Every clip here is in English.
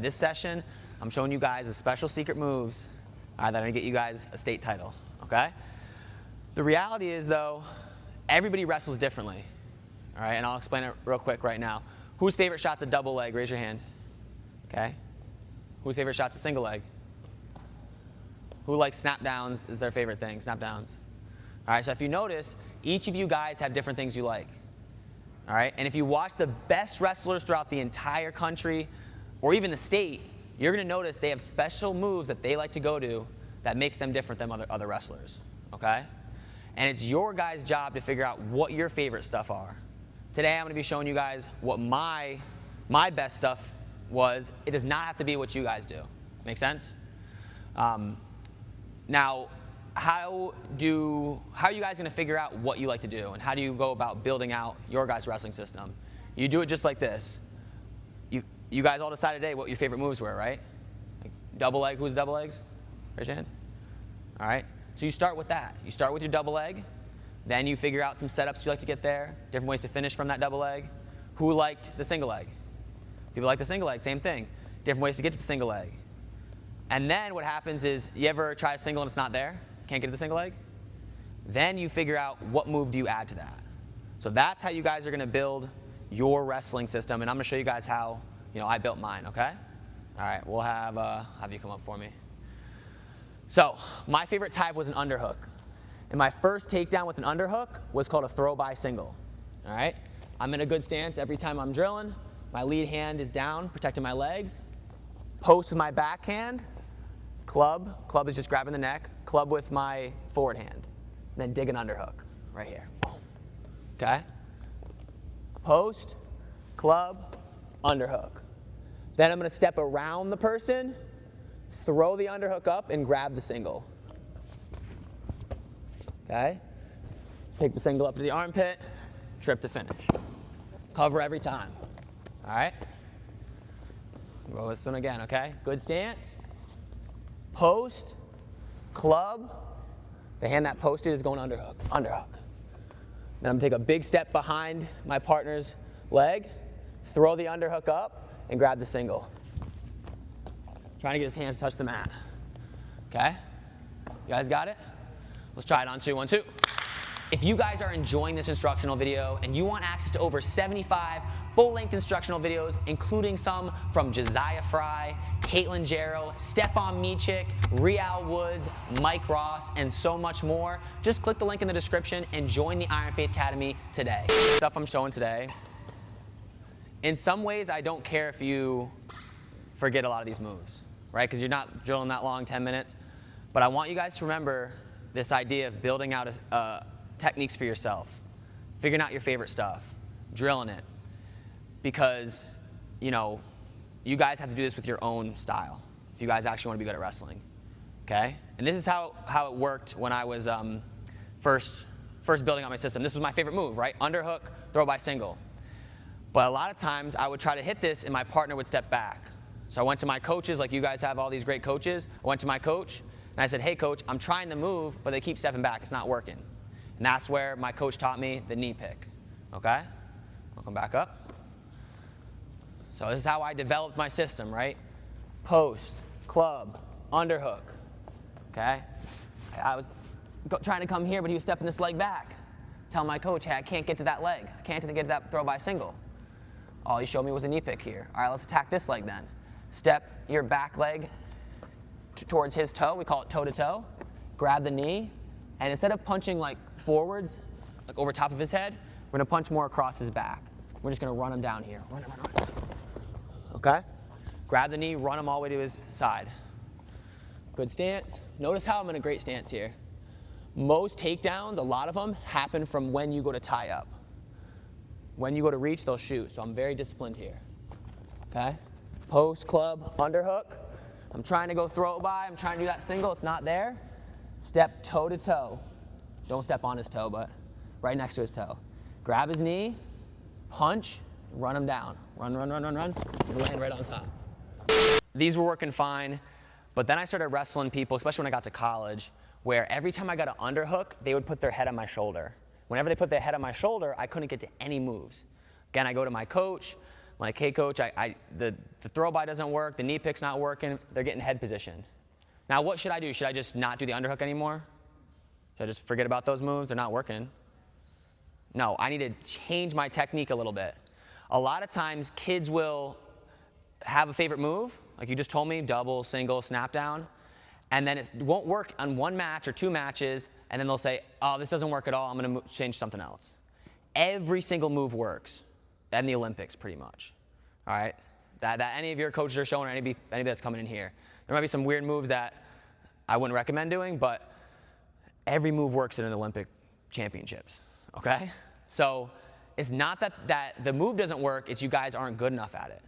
This session, I'm showing you guys the special secret moves that are going to get you guys a state title, okay? The reality is, though, everybody wrestles differently, all right? And I'll explain it real quick right now. Whose favorite shot's a double leg? Raise your hand, okay? Whose favorite shot's a single leg? Who likes snap downs is their favorite thing, snap downs? All right, so if you notice, each of you guys have different things you like, all right? And if you watch the best wrestlers throughout the entire country, or even the state, you're going to notice they have special moves that they like to go to that makes them different than other wrestlers, okay? And it's your guys' job to figure out what your favorite stuff are. Today I'm going to be showing you guys what my best stuff was. It does not have to be what you guys do. Make sense? Now, how are you guys going to figure out what you like to do, and how do you go about building out your guys' wrestling system? You do it just like this. You guys all decided today what your favorite moves were, right? Like double leg. Who's double legs? Raise your hand. All right. So you start with that. You start with your double leg. Then you figure out some setups you like to get there, different ways to finish from that double leg. Who liked the single leg? People like the single leg. Same thing. Different ways to get to the single leg. And then what happens is, you ever try a single and it's not there? Can't get to the single leg? Then you figure out what move do you add to that. So that's how you guys are going to build your wrestling system. And I'm going to show you guys how I built mine, okay? All right, we'll have you come up for me. So my favorite type was an underhook. And my first takedown with an underhook was called a throw-by single, all right? I'm in a good stance every time I'm drilling. My lead hand is down, protecting my legs. Post with my backhand. Club is just grabbing the neck. Club with my forward hand. And then dig an underhook right here, okay? Post, club, underhook. Then I'm going to step around the person, throw the underhook up, and grab the single. Okay? Pick the single up to the armpit, trip to finish. Cover every time. All right? Go this one again, okay? Good stance. Post, club. The hand that posted is going underhook, underhook. Then I'm going to take a big step behind my partner's leg, throw the underhook up, and grab the single. Trying to get his hands to touch the mat. Okay? You guys got it? Let's try it on 2, 1, 2. If you guys are enjoying this instructional video and you want access to over 75 full-length instructional videos, including some from Josiah Fry, Caitlin Jarrow, Stefan Michik, Rial Woods, Mike Ross, and so much more, just click the link in the description and join the Iron Faith Academy today. Stuff I'm showing today. In some ways, I don't care if you forget a lot of these moves, right? Because you're not drilling that long, 10 minutes. But I want you guys to remember this idea of building out techniques for yourself, figuring out your favorite stuff, drilling it. Because, you guys have to do this with your own style if you guys actually want to be good at wrestling, okay? And this is how it worked when I was first building out my system. This was my favorite move, right? Underhook, throw by single. But a lot of times, I would try to hit this, and my partner would step back. So I went to my coaches, like you guys have all these great coaches. I went to my coach, and I said, hey, coach, I'm trying the move, but they keep stepping back. It's not working. And that's where my coach taught me the knee pick, okay? I'll come back up. So this is how I developed my system, right? Post, club, underhook, okay? I was trying to come here, but he was stepping this leg back. Tell my coach, hey, I can't get to that leg. I can't get to that throw by single. All he showed me was a knee pick here. All right, let's attack this leg then. Step your back leg towards his toe. We call it toe to toe. Grab the knee. And instead of punching like forwards, like over top of his head, we're going to punch more across his back. We're just going to run him down here. Run. Okay? Grab the knee, run him all the way to his side. Good stance. Notice how I'm in a great stance here. Most takedowns, a lot of them, happen from when you go to tie up. When you go to reach, they'll shoot. So I'm very disciplined here. Okay? Post, club, underhook. I'm trying to go throw it by. I'm trying to do that single. It's not there. Step toe to toe. Don't step on his toe, but right next to his toe. Grab his knee, punch, run him down. Run. And land right on top. These were working fine, but then I started wrestling people, especially when I got to college, where every time I got an underhook, they would put their head on my shoulder. Whenever they put their head on my shoulder, I couldn't get to any moves. Again, I go to my coach. like, hey coach, the throw by doesn't work, the knee pick's not working, they're getting head position. Now what should I do? Should I just not do the underhook anymore? Should I just forget about those moves? They're not working. No, I need to change my technique a little bit. A lot of times kids will have a favorite move, like you just told me, double, single, snap down, and then it won't work on one match or two matches, and then they'll say, oh, this doesn't work at all, I'm gonna change something else. Every single move works in the Olympics, pretty much, all right? That any of your coaches are showing, or anybody that's coming in here. There might be some weird moves that I wouldn't recommend doing, but every move works in an Olympic championships, okay? So it's not that the move doesn't work, it's you guys aren't good enough at it,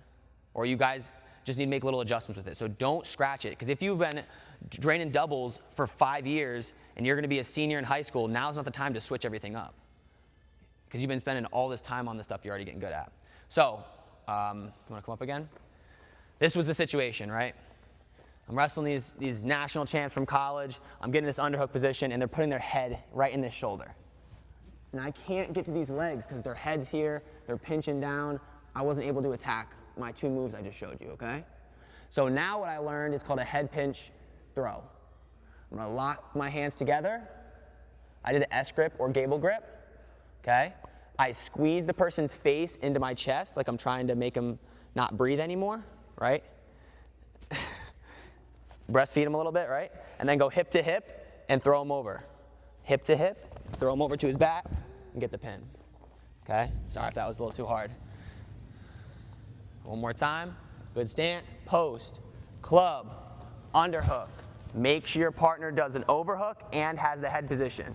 or you guys just need to make little adjustments with it. So don't scratch it, because if you've been draining doubles for 5 years and you're gonna be a senior in high school, now's not the time to switch everything up, because you've been spending all this time on the stuff you're already getting good at. So, you wanna come up again? This was the situation, right? I'm wrestling these national champs from college. I'm getting this underhook position, and they're putting their head right in this shoulder. And I can't get to these legs because their head's here, they're pinching down. I wasn't able to attack my 2 moves I just showed you, okay? So now what I learned is called a head pinch throw. I'm gonna lock my hands together. I did an S grip or gable grip, okay? I squeeze the person's face into my chest like I'm trying to make them not breathe anymore, right? Breastfeed him a little bit, right? And then go hip to hip and throw him over. Hip to hip, throw him over to his back, and get the pin. Okay? Sorry if that was a little too hard. One more time. Good stance, post, club, underhook. Make sure your partner does an overhook and has the head position.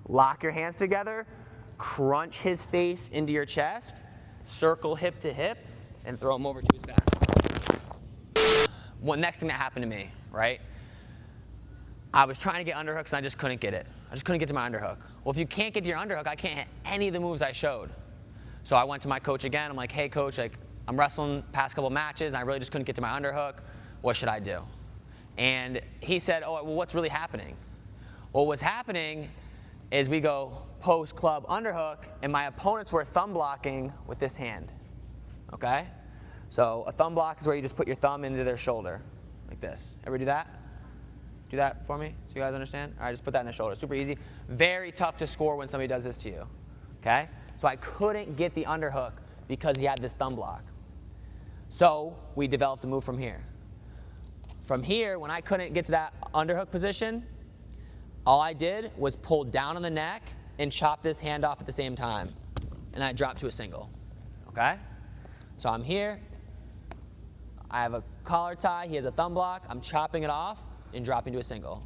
Lock your hands together, crunch his face into your chest, circle hip to hip, and throw him over to his back. One next thing that happened to me, right? I was trying to get underhooks and I just couldn't get it. I just couldn't get to my underhook. Well, if you can't get to your underhook, I can't hit any of the moves I showed. So I went to my coach again. I'm like, hey coach, I'm wrestling past couple matches and I really just couldn't get to my underhook. What should I do? And he said, oh, well, what's really happening? Well, what's happening is we go post, club, underhook, and my opponents were thumb blocking with this hand, okay? So a thumb block is where you just put your thumb into their shoulder, like this. Ever do that? Do that for me so you guys understand? All right, just put that in the shoulder. Super easy. Very tough to score when somebody does this to you, okay? So I couldn't get the underhook because he had this thumb block. So we developed a move from here. From here, when I couldn't get to that underhook position, all I did was pull down on the neck and chop this hand off at the same time. And I dropped to a single, okay? So I'm here. I have a collar tie, he has a thumb block, I'm chopping it off and dropping to a single.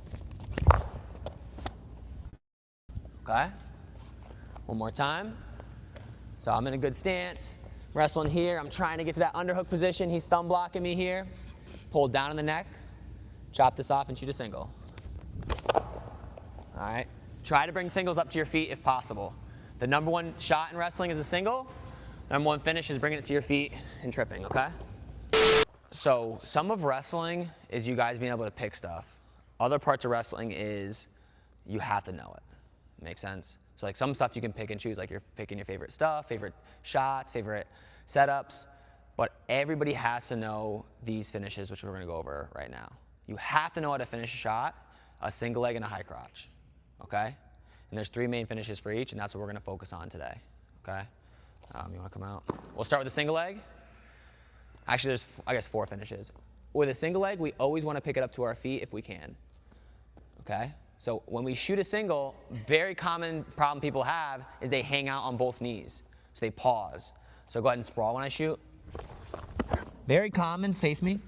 Okay? One more time. So I'm in a good stance, wrestling here, I'm trying to get to that underhook position, he's thumb blocking me here. Pull down on the neck, chop this off and shoot a single. All right? Try to bring singles up to your feet if possible. The #1 shot in wrestling is a single. #1 finish is bringing it to your feet and tripping, okay? So some of wrestling is you guys being able to pick stuff. Other parts of wrestling is you have to know it. Make sense? So like some stuff you can pick and choose, like you're picking your favorite stuff, favorite shots, favorite setups, but everybody has to know these finishes, which we're gonna go over right now. You have to know how to finish a shot, a single leg and a high crotch, okay? And there's 3 main finishes for each, and that's what we're gonna focus on today, okay? You wanna come out? We'll start with a single leg. Actually, there's, I guess, 4 finishes. With a single leg, we always wanna pick it up to our feet if we can, okay? So when we shoot a single, very common problem people have is they hang out on both knees. So they pause. So go ahead and sprawl when I shoot. Very common, face me,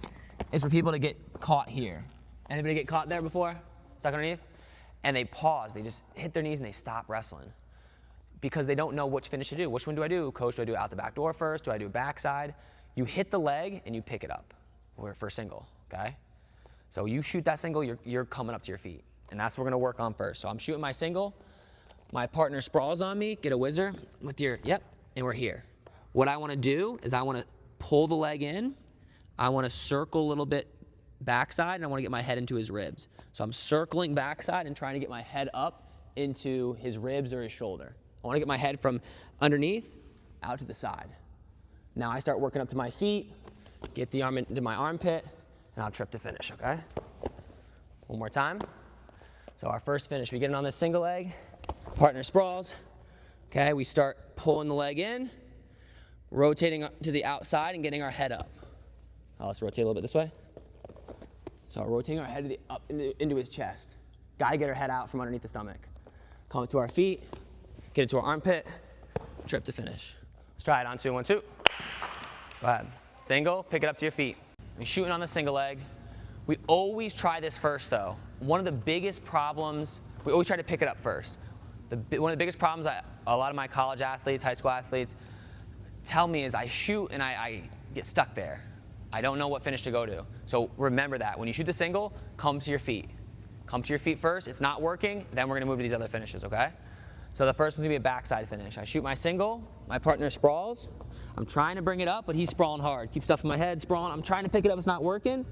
is for people to get caught here. Anybody get caught there before? Stuck underneath? And they pause, they just hit their knees and they stop wrestling. Because they don't know which finish to do. Which one do I do? Coach, do I do it out the back door first? Do I do backside? You hit the leg and you pick it up for a single, okay? So you shoot that single, you're coming up to your feet. And that's what we're gonna work on first. So I'm shooting my single, my partner sprawls on me, get a whizzer with your, yep, and we're here. What I wanna do is I wanna pull the leg in, I wanna circle a little bit backside, and I wanna get my head into his ribs. So I'm circling backside and trying to get my head up into his ribs or his shoulder. I wanna get my head from underneath out to the side. Now I start working up to my feet, get the arm into my armpit, and I'll trip to finish, okay? One more time. So our first finish, we get it on this single leg, partner sprawls. Okay, we start pulling the leg in, rotating to the outside and getting our head up. Let's rotate a little bit this way. So rotating our head up into his chest. Gotta get our head out from underneath the stomach. Come to our feet, get into our armpit, trip to finish. Let's try it on 2, 1, 2. Go ahead. Single, pick it up to your feet. We're shooting on the single leg. We always try this first though. One of the biggest problems, we always try to pick it up first. One of the biggest problems a lot of my college athletes, high school athletes tell me is I shoot and I get stuck there. I don't know what finish to go to. So remember that. When you shoot the single, come to your feet. Come to your feet first. It's not working, then we're gonna move to these other finishes, okay? So the first one's gonna be a backside finish. I shoot my single, my partner sprawls. I'm trying to bring it up, but he's sprawling hard. Keep stuff in my head, sprawling. I'm trying to pick it up, it's not working.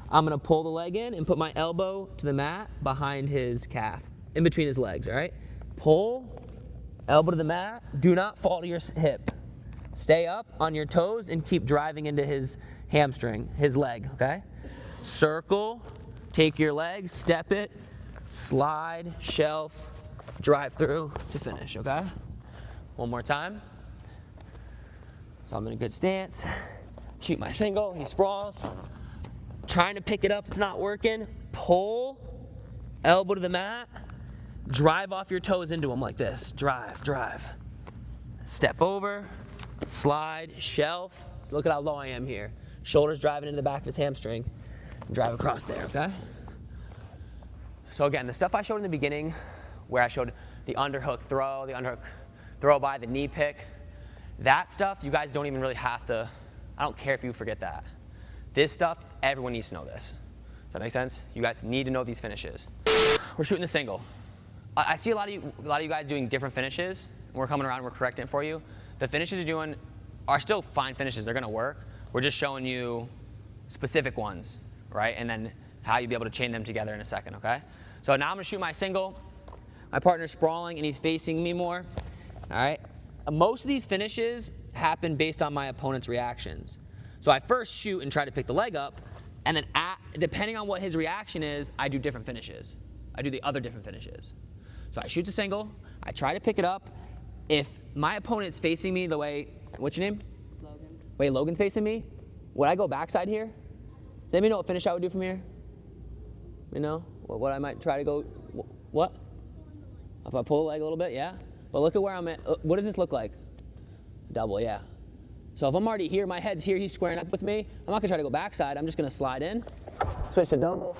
I'm gonna pull the leg in and put my elbow to the mat behind his calf, in between his legs, all right? Pull, elbow to the mat. Do not fall to your hip. Stay up on your toes and keep driving into his hamstring, his leg, okay? Circle, take your leg, step it, slide, shelf, drive through to finish, okay? One more time. So I'm in a good stance. Shoot my single, he sprawls. Trying to pick it up, it's not working. Pull, elbow to the mat, drive off your toes into him like this. Drive, drive. Step over, slide, shelf. So look at how low I am here. Shoulders driving into the back of his hamstring. Drive across there, okay? So again, the stuff I showed in the beginning, where I showed the underhook throw, the underhook throw by, the knee pick, that stuff you guys don't even really have to, I don't care if you forget that. This stuff, everyone needs to know this. Does that make sense? You guys need to know these finishes. We're shooting the single. I see a lot of you guys doing different finishes, and we're coming around and we're correcting it for you. The finishes you're doing are still fine finishes, they're gonna work. We're just showing you specific ones, right? And then how you'll be able to chain them together in a second, okay? So now I'm gonna shoot my single. My partner's sprawling and he's facing me more, all right? Most of these finishes happen based on my opponent's reactions. So I first shoot and try to pick the leg up, and then depending on what his reaction is, I do different finishes. I do the other different finishes. So I shoot the single, I try to pick it up. If my opponent's facing me the way, what's your name? Logan. Way Logan's facing me, would I go backside here? Does anybody know what finish I would do from here? You know, what I might try to go, what? If I pull the leg a little bit, yeah? But look at where I'm at. What does this look like? Double, yeah. So if I'm already here, my head's here, he's squaring up with me, I'm not gonna try to go backside, I'm just gonna slide in, switch to double,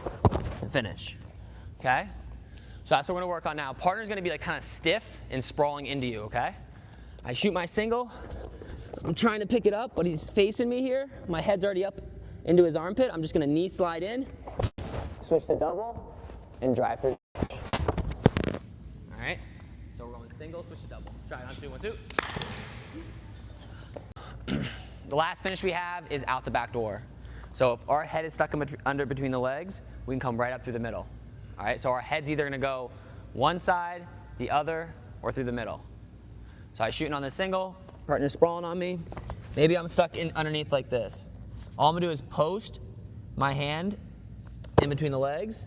and finish, okay? So that's what we're gonna work on now. Partner's gonna be like kind of stiff and sprawling into you, okay? I shoot my single, I'm trying to pick it up, but he's facing me here, my head's already up into his armpit, I'm just gonna knee slide in, switch to double, and drive through. All right, so we're going single, switch to double. Let's try it on 2, 1, 2. The last finish we have is out the back door. So if our head is stuck under between the legs, we can come right up through the middle. All right, so our head's either gonna go one side, the other, or through the middle. So I'm shooting on the single, partner's sprawling on me. Maybe I'm stuck underneath like this. All I'm gonna do is post my hand in between the legs,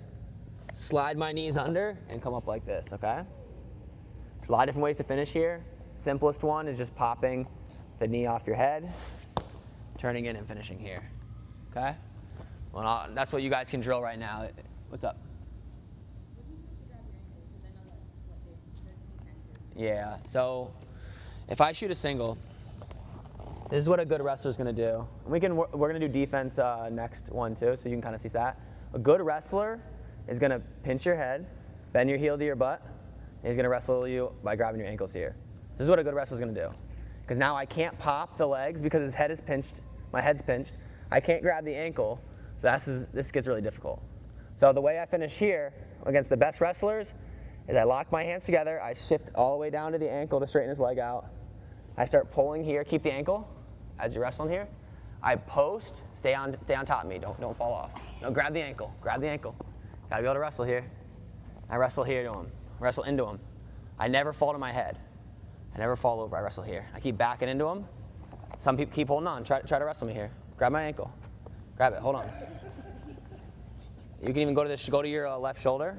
slide my knees under, and come up like this, okay? There's a lot of different ways to finish here. Simplest one is just popping the knee off your head, turning in and finishing here, okay? Well, that's what you guys can drill right now. What's up? Yeah, so if I shoot a single, this is what a good wrestler's gonna do. We're gonna do defense next one too, so you can kind of see that. A good wrestler is gonna pinch your head, bend your heel to your butt, and he's gonna wrestle you by grabbing your ankles here. This is what a good wrestler's gonna do. Because now I can't pop the legs because his head is pinched, my head's pinched. I can't grab the ankle, so this gets really difficult. So the way I finish here against the best wrestlers is I lock my hands together, I shift all the way down to the ankle to straighten his leg out. I start pulling here, keep the ankle as you're wrestling here. I post, stay on top of me, don't fall off. No, grab the ankle. Gotta be able to wrestle here. I wrestle here to him, wrestle into him. I never fall to my head. I never fall over, I wrestle here. I keep backing into him, Some people keep holding on. Try to wrestle me here. Grab my ankle. Grab it. Hold on. You can even go to your left shoulder.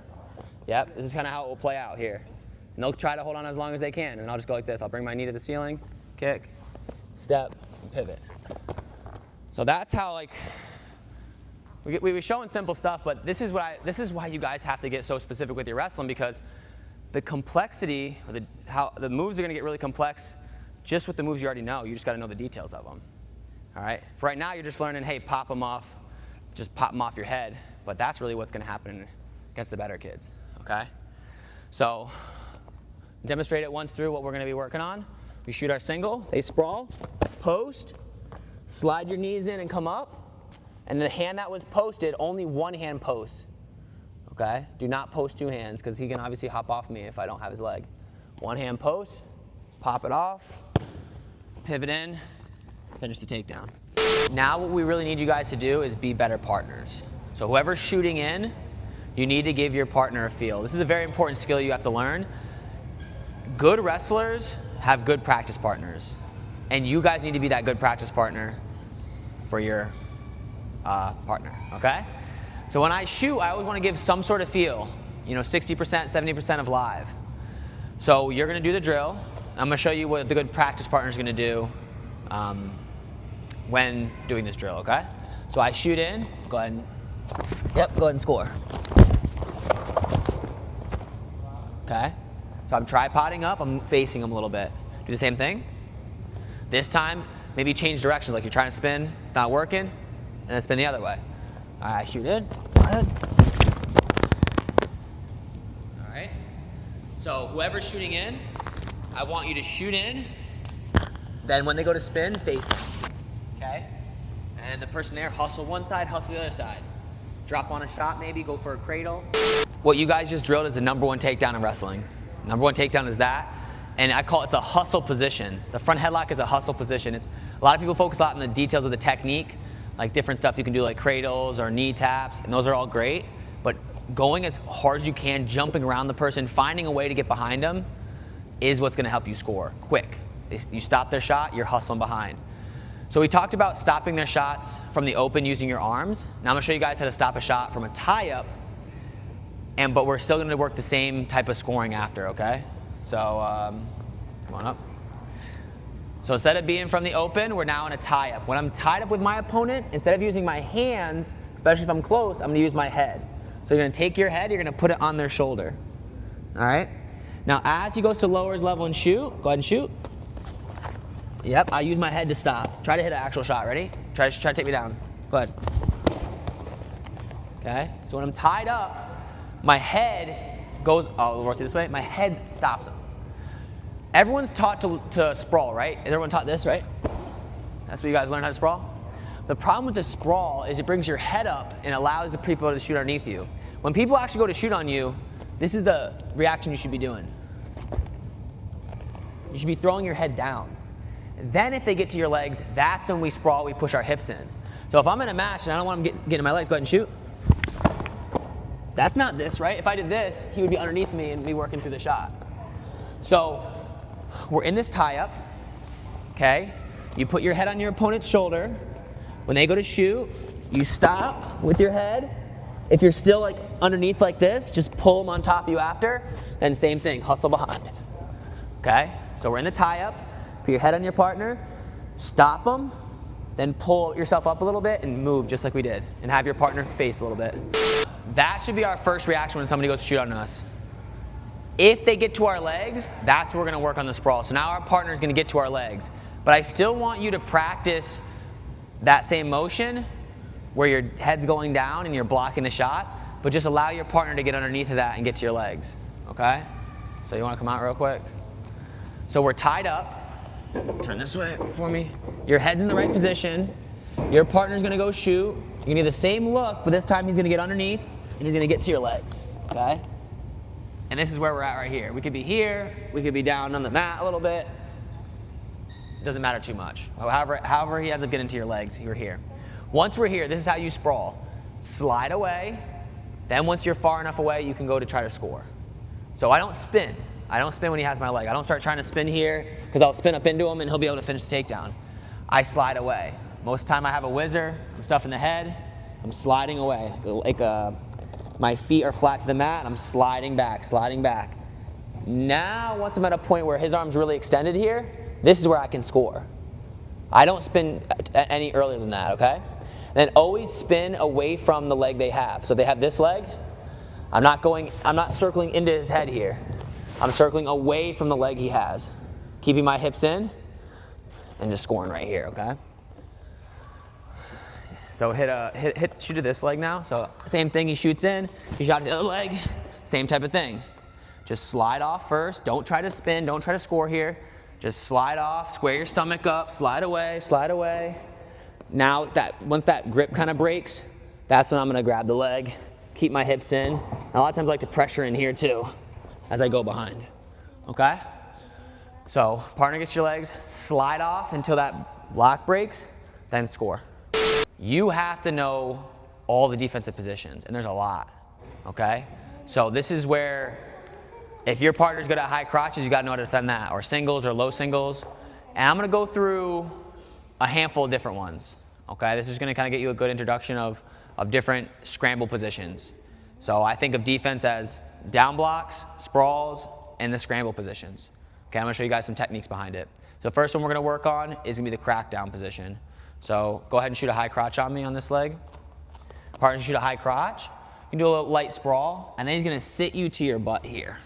Yep. This is kind of how it will play out here. And they'll try to hold on as long as they can, and I'll just go like this. I'll bring my knee to the ceiling, kick, step, and pivot. So that's how, like, we were showing simple stuff, but this is why you guys have to get so specific with your wrestling, because the complexity, how the moves are going to get really complex just with the moves you already know. You just got to know the details of them. All right? For right now, you're just learning, hey, pop them off, just pop them off your head. But that's really what's going to happen against the better kids. Okay? So demonstrate it once through what we're going to be working on. We shoot our single, they sprawl, post, slide your knees in and come up. And the hand that was posted, only one hand posts. Okay? Do not post two hands, because he can obviously hop off me if I don't have his leg. One hand post, pop it off, pivot in, finish the takedown. Now what we really need you guys to do is be better partners. So whoever's shooting in, you need to give your partner a feel. This is a very important skill you have to learn. Good wrestlers have good practice partners. And you guys need to be that good practice partner for your partner, okay? So when I shoot, I always want to give some sort of feel, 60%, 70% of live. So you're going to do the drill. I'm going to show you what the good practice partner is going to do when doing this drill, okay? So I shoot in, go ahead and score. Okay? So I'm tripoding up, I'm facing them a little bit. Do the same thing. This time, maybe change directions, like you're trying to spin, it's not working, and then spin the other way. All right, shoot in, go ahead. All right, so whoever's shooting in, I want you to shoot in, then when they go to spin, face them, okay? And the person there, hustle one side, hustle the other side. Drop on a shot maybe, go for a cradle. What you guys just drilled is the #1 takedown in wrestling. #1 takedown is that, and I call it a hustle position. The front headlock is a hustle position. A lot of people focus a lot on the details of the technique, like different stuff you can do like cradles or knee taps, and those are all great, but going as hard as you can, jumping around the person, finding a way to get behind them is what's gonna help you score quick. You stop their shot, you're hustling behind. So we talked about stopping their shots from the open using your arms. Now I'm gonna show you guys how to stop a shot from a tie-up, but we're still gonna work the same type of scoring after, okay? So come on up. So instead of being from the open, we're now in a tie-up. When I'm tied up with my opponent, instead of using my hands, especially if I'm close, I'm gonna use my head. So you're gonna take your head, you're gonna put it on their shoulder, all right? Now as he goes to lower his level and shoot, go ahead and shoot. Yep, I use my head to stop. Try to hit an actual shot, ready? Try to take me down, go ahead. Okay, so when I'm tied up, my head goes, this way, my head stops him. Everyone's taught to sprawl, right? Everyone taught this, right? That's what you guys learned how to sprawl? The problem with the sprawl is it brings your head up and allows the people to shoot underneath you. When people actually go to shoot on you, this is the reaction you should be doing. You should be throwing your head down. Then if they get to your legs, that's when we sprawl, we push our hips in. So if I'm in a match and I don't want them getting in my legs, go ahead and shoot. That's not this, right? If I did this, he would be underneath me and me working through the shot. So we're in this tie-up, okay? You put your head on your opponent's shoulder. When they go to shoot, you stop with your head. If you're still like underneath like this, just pull them on top of you after. Then same thing, hustle behind. Okay? So we're in the tie-up. Put your head on your partner, stop them, then pull yourself up a little bit and move just like we did. And have your partner face a little bit. That should be our first reaction when somebody goes to shoot on us. If they get to our legs, that's where we're gonna work on the sprawl. So now our partner is gonna get to our legs. But I still want you to practice that same motion where your head's going down and you're blocking the shot, but just allow your partner to get underneath of that and get to your legs, okay? So you wanna come out real quick? So we're tied up. Turn this way for me. Your head's in the right position. Your partner's gonna go shoot. You're gonna do the same look, but this time he's gonna get underneath and he's gonna get to your legs, okay? And this is where we're at right here. We could be here, we could be down on the mat a little bit. It doesn't matter too much. However he ends up getting to your legs, you're here. Once we're here, this is how you sprawl. Slide away, then once you're far enough away, you can go to try to score. So I don't spin. I don't spin when he has my leg. I don't start trying to spin here because I'll spin up into him and he'll be able to finish the takedown. I slide away. Most of the time I have a whizzer, I'm stuffing the head, I'm sliding away. My feet are flat to the mat, I'm sliding back, sliding back. Now, once I'm at a point where his arm's really extended here, this is where I can score. I don't spin any earlier than that, okay? Then always spin away from the leg they have. So they have this leg. I'm not circling into his head here. I'm circling away from the leg he has. Keeping my hips in and just scoring right here, okay? So shoot to this leg now. So same thing, he shoots in, he shot to the other leg, same type of thing. Just slide off first, don't try to spin, don't try to score here. Just slide off, square your stomach up, slide away, slide away. Now, once that grip kind of breaks, that's when I'm gonna grab the leg, keep my hips in. And a lot of times I like to pressure in here too, as I go behind, okay? So, partner gets your legs, slide off until that block breaks, then score. You have to know all the defensive positions, and there's a lot, okay? So this is where, if your partner's good at high crotches, you gotta know how to defend that, or singles or low singles. And I'm gonna go through a handful of different ones, okay? This is gonna kind of get you a good introduction of different scramble positions. So I think of defense as down blocks, sprawls, and the scramble positions. Okay, I'm gonna show you guys some techniques behind it. So the first one we're gonna work on is gonna be the crack down position. So go ahead and shoot a high crotch on me on this leg. Partner, shoot a high crotch. You can do a little light sprawl, and then he's gonna sit you to your butt here,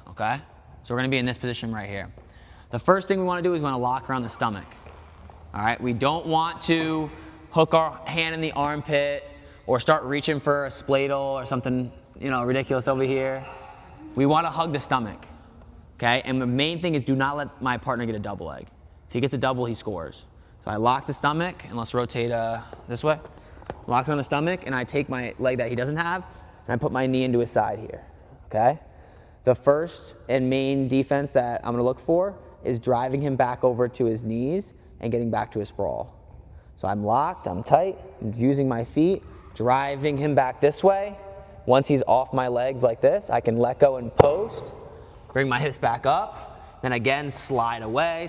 okay? So we're gonna be in this position right here. The first thing we wanna do is we wanna lock around the stomach. All right, we don't want to hook our hand in the armpit or start reaching for a spladle or something, ridiculous over here. We wanna hug the stomach, okay? And the main thing is do not let my partner get a double leg. If he gets a double, he scores. So I lock the stomach, and let's rotate this way. Lock it on the stomach, and I take my leg that he doesn't have, and I put my knee into his side here, okay? The first and main defense that I'm gonna look for is driving him back over to his knees and getting back to a sprawl. So I'm locked, I'm tight, I'm using my feet, driving him back this way. Once he's off my legs like this, I can let go and post, bring my hips back up, then again slide away,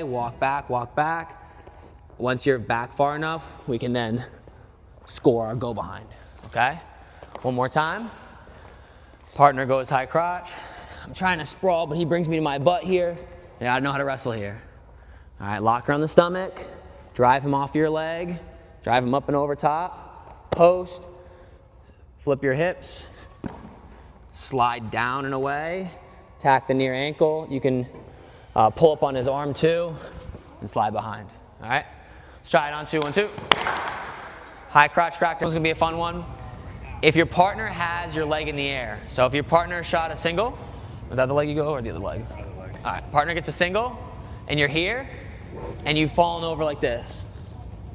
walk back. Once you're back far enough, we can then score or go behind, okay? One more time. Partner goes high crotch. I'm trying to sprawl, but he brings me to my butt here. I gotta know how to wrestle here. All right, lock around the stomach, drive him off your leg, drive him up and over top, post, flip your hips, slide down and away, tack the near ankle. You can pull up on his arm too, and slide behind, all right? Let's try it on 2, 1, 2. High crotch crack down is gonna be a fun one. If your partner has your leg in the air, so if your partner shot a single, is that the leg you go or the other leg? All right, partner gets a single, and you're here, and you've fallen over like this,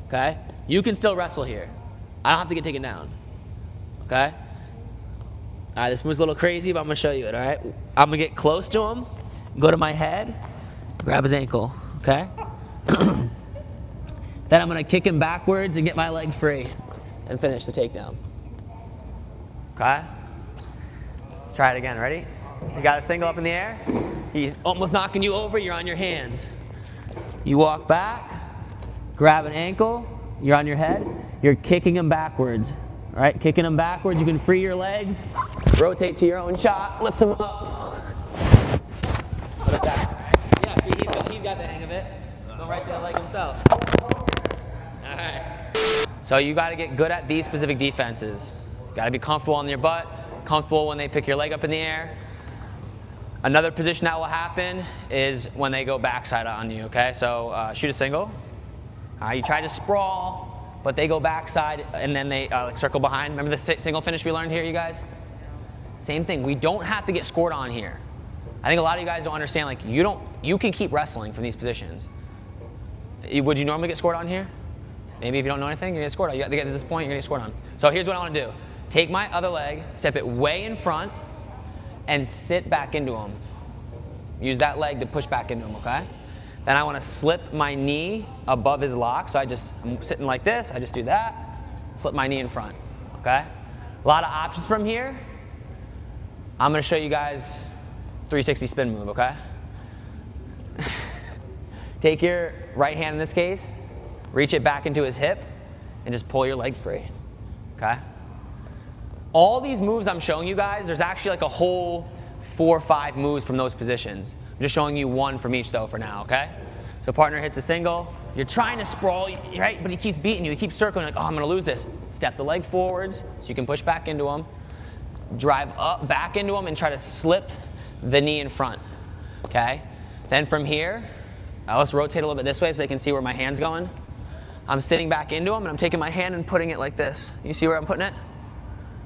okay? You can still wrestle here. I don't have to get taken down, okay? All right, this move's a little crazy, but I'm gonna show you it, all right? I'm gonna get close to him, go to my head, grab his ankle, okay? Then I'm gonna kick him backwards and get my leg free and finish the takedown. Okay? Let's try it again, ready? You got a single up in the air, he's almost knocking you over, you're on your hands. You walk back, grab an ankle, you're on your head, you're kicking him backwards. All right, kicking him backwards, you can free your legs, rotate to your own shot, lift him up. Put it back. Yeah, see, he's got the hang of it. Go right to the leg himself. All right. So you got to get good at these specific defenses. Got to be comfortable on your butt, comfortable when they pick your leg up in the air. Another position that will happen is when they go backside on you, okay? So shoot a single. You try to sprawl, but they go backside and then they circle behind. Remember the single finish we learned here, you guys? Same thing, we don't have to get scored on here. I think a lot of you guys don't understand, like you can keep wrestling from these positions. Would you normally get scored on here? Maybe if you don't know anything, you're gonna get scored on. You got to get to this point, you're gonna get scored on. So here's what I wanna do. Take my other leg, step it way in front, and sit back into him. Use that leg to push back into him, okay? Then I wanna slip my knee above his lock. So I'm sitting like this, I just do that, slip my knee in front, okay? A lot of options from here. I'm gonna show you guys 360 spin move, okay? Take your right hand in this case, reach it back into his hip, and just pull your leg free, okay? All these moves I'm showing you guys, there's actually like a whole 4 or 5 moves from those positions. I'm just showing you one from each though for now, okay? So partner hits a single, you're trying to sprawl, right? But he keeps beating you, he keeps circling, like, oh, I'm gonna lose this. Step the leg forwards so you can push back into him. Drive up, back into him, and try to slip the knee in front, okay? Then from here, let's rotate a little bit this way so they can see where my hand's going. I'm sitting back into him, and I'm taking my hand and putting it like this. You see where I'm putting it?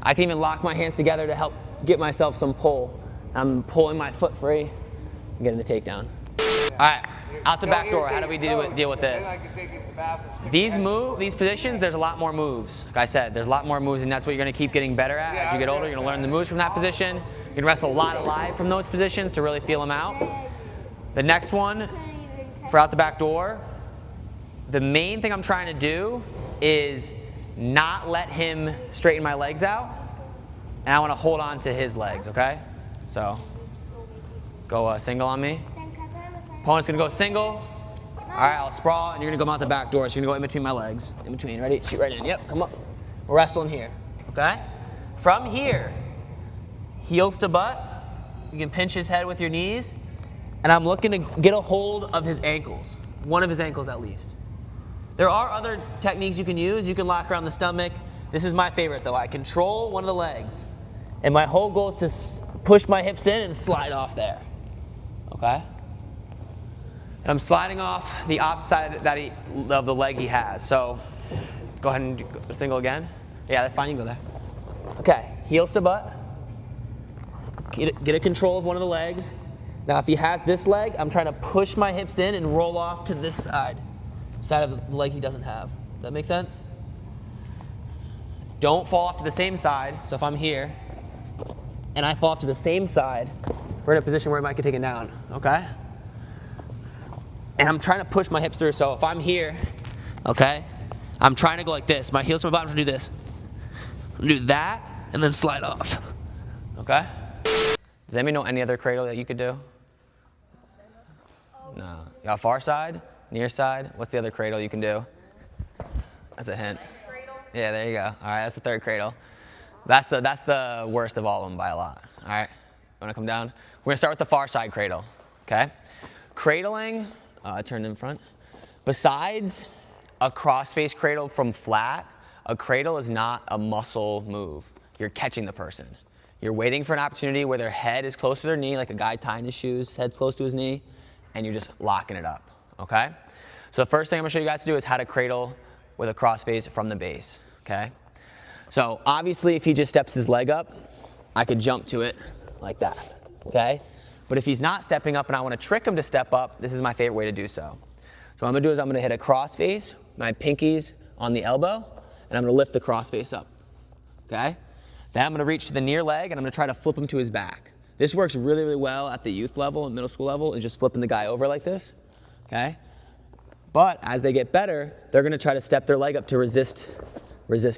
I can even lock my hands together to help get myself some pull. I'm pulling my foot free and getting the takedown. All right, out the back door, how do we deal with this? These positions, there's a lot more moves. Like I said, there's a lot more moves, and that's what you're gonna keep getting better at. As you get older, you're gonna learn the moves from that position. You can wrestle a lot alive from those positions to really feel them out. The next one, for out the back door, the main thing I'm trying to do is not let him straighten my legs out, and I want to hold on to his legs, okay? So, go single on me. Opponent's going to go single. All right, I'll sprawl, and you're going to come out the back door, so you're going to go in between my legs. In between, ready? Shoot right in. Yep, come up. We're wrestling here, okay? From here, heels to butt. You can pinch his head with your knees, and I'm looking to get a hold of his ankles, one of his ankles at least. There are other techniques you can use. You can lock around the stomach. This is my favorite though. I control one of the legs, and my whole goal is to push my hips in and slide off there, okay? And I'm sliding off the opposite side of the leg he has. So go ahead and do single again. Yeah, that's fine, you can go there. Okay, heels to butt. Get a control of one of the legs. Now if he has this leg, I'm trying to push my hips in and roll off to this side of the leg he doesn't have. Does that make sense? Don't fall off to the same side. So if I'm here and I fall off to the same side, we're in a position where I might get taken down, okay? And I'm trying to push my hips through. So if I'm here, okay, I'm trying to go like this. My heels to my bottom to do this. Do that and then slide off, okay? Does anybody know any other cradle that you could do? No. You got far side? Near side? What's the other cradle you can do? That's a hint. Yeah, there you go. All right, that's the third cradle. That's the worst of all of them by a lot. All right, wanna come down? We're gonna start with the far side cradle, okay? Cradling, turn in front. Besides a cross-face cradle from flat, a cradle is not a muscle move. You're catching the person. You're waiting for an opportunity where their head is close to their knee, like a guy tying his shoes, head's close to his knee, and you're just locking it up. Okay? So the first thing I'm gonna show you guys to do is how to cradle with a crossface from the base, okay? So obviously if he just steps his leg up, I could jump to it like that, okay? But if he's not stepping up and I wanna trick him to step up, this is my favorite way to do so. So what I'm gonna do is I'm gonna hit a crossface, my pinkies on the elbow, and I'm gonna lift the crossface up, okay? Then I'm gonna reach to the near leg and I'm gonna try to flip him to his back. This works really, really well at the youth level and middle school level, is just flipping the guy over like this. Okay? But as they get better, they're gonna try to step their leg up to resist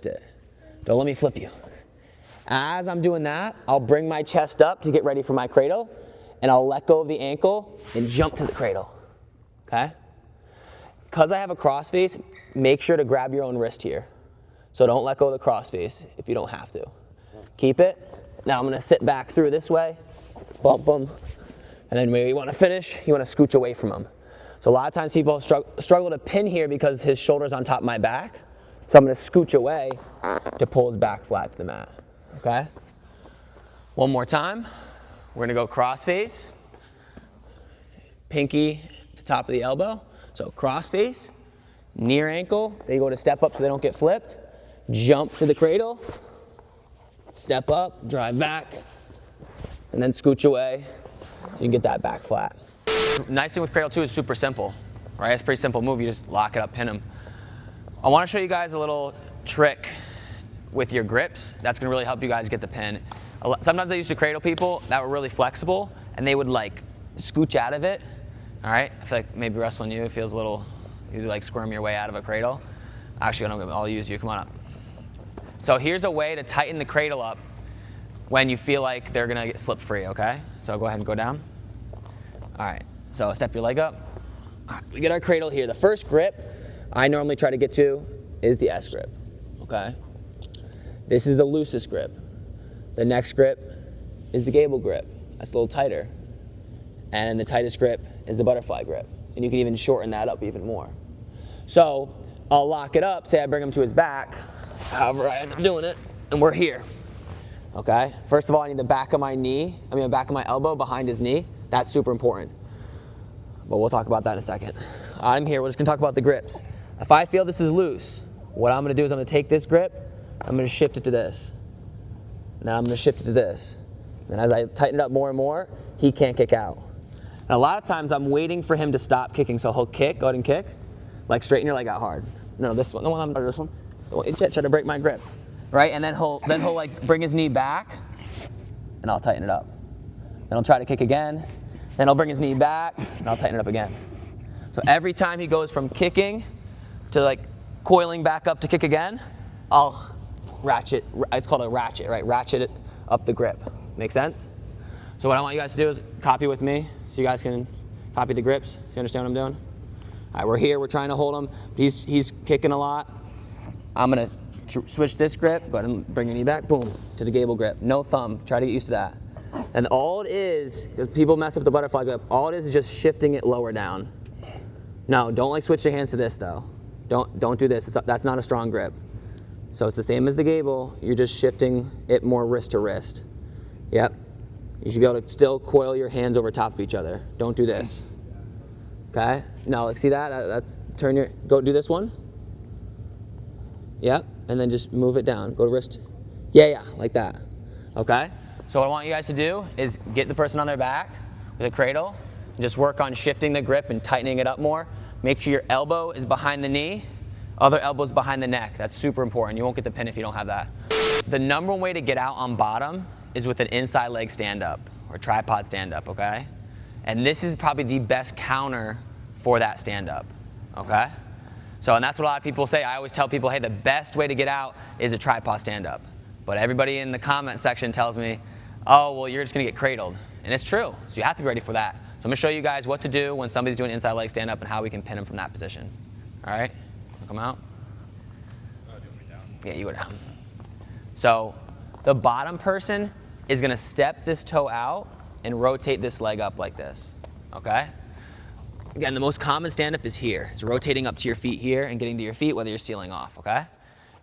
it. Don't let me flip you. As I'm doing that, I'll bring my chest up to get ready for my cradle, and I'll let go of the ankle and jump to the cradle, okay? Because I have a crossface, make sure to grab your own wrist here. So don't let go of the crossface if you don't have to. Keep it. Now I'm gonna sit back through this way, bump them, and then when you wanna finish, you wanna scooch away from them. So a lot of times people struggle to pin here because his shoulder's on top of my back. So I'm gonna scooch away to pull his back flat to the mat, okay? One more time. We're gonna go crossface, pinky at the top of the elbow. So crossface, near ankle, they go to step up so they don't get flipped. Jump to the cradle, step up, drive back, and then scooch away so you can get that back flat. Nice thing with cradle too is super simple, right? It's a pretty simple move. You just lock it up, pin them. I want to show you guys a little trick with your grips. That's going to really help you guys get the pin. Sometimes I used to cradle people that were really flexible, and they would like scooch out of it. All right, I feel like maybe wrestling you, it feels a little, you like squirm your way out of a cradle. Actually, I'll use you. Come on up. So here's a way to tighten the cradle up when you feel like they're going to get slip free. Okay? So go ahead and go down. All right. So step your leg up. All right, we get our cradle here. The first grip, I normally try to get to is the S grip, okay? This is the loosest grip. The next grip is the gable grip. That's a little tighter. And the tightest grip is the butterfly grip. And you can even shorten that up even more. So I'll lock it up, say I bring him to his back, however I end up doing it, and we're here, okay? First of all, I need the back of my knee, the back of my elbow behind his knee. That's super important. But we'll talk about that in a second. I'm here, we're just gonna talk about the grips. If I feel this is loose, what I'm gonna do is I'm gonna take this grip, I'm gonna shift it to this. And then I'm gonna shift it to this. And as I tighten it up more and more, he can't kick out. And a lot of times I'm waiting for him to stop kicking, so he'll kick, go ahead and kick. Like straighten your leg out hard. No, this one, this one. Try to break my grip, right? And then he'll like bring his knee back, and I'll tighten it up. Then he'll try to kick again, then he'll bring his knee back, and I'll tighten it up again. So every time he goes from kicking to like coiling back up to kick again, I'll ratchet. It's called a ratchet, right? Ratchet it up the grip. Make sense? So what I want you guys to do is copy with me, so you guys can copy the grips. So you understand what I'm doing? All right, we're here, we're trying to hold him. He's kicking a lot. I'm gonna switch this grip, go ahead and bring your knee back, boom, to the gable grip. No thumb, try to get used to that. And all it is, because people mess up the butterfly grip, all it is just shifting it lower down. No, don't like switch your hands to this though. Don't do this, that's not a strong grip. So it's the same as the gable, you're just shifting it more wrist to wrist. Yep, you should be able to still coil your hands over top of each other. Don't do this. Okay, now like see that, that's, go do this one. Yep, and then just move it down, go to wrist. Yeah, like that, okay? So what I want you guys to do is get the person on their back with a cradle, and just work on shifting the grip and tightening it up more. Make sure your elbow is behind the knee, other elbow's behind the neck. That's super important, you won't get the pin if you don't have that. The number one way to get out on bottom is with an inside leg stand up, or tripod stand up, okay? And this is probably the best counter for that stand up, okay? So, and that's what a lot of people say. I always tell people, hey, the best way to get out is a tripod stand up. But everybody in the comment section tells me, oh, well, you're just gonna get cradled. And it's true, so you have to be ready for that. So I'm gonna show you guys what to do when somebody's doing inside leg stand up and how we can pin them from that position. All right, come out. Do you want me down? Yeah, you go down. So the bottom person is gonna step this toe out and rotate this leg up like this, okay? Again, the most common stand-up is here. It's rotating up to your feet here and getting to your feet, whether you're sealing off, okay?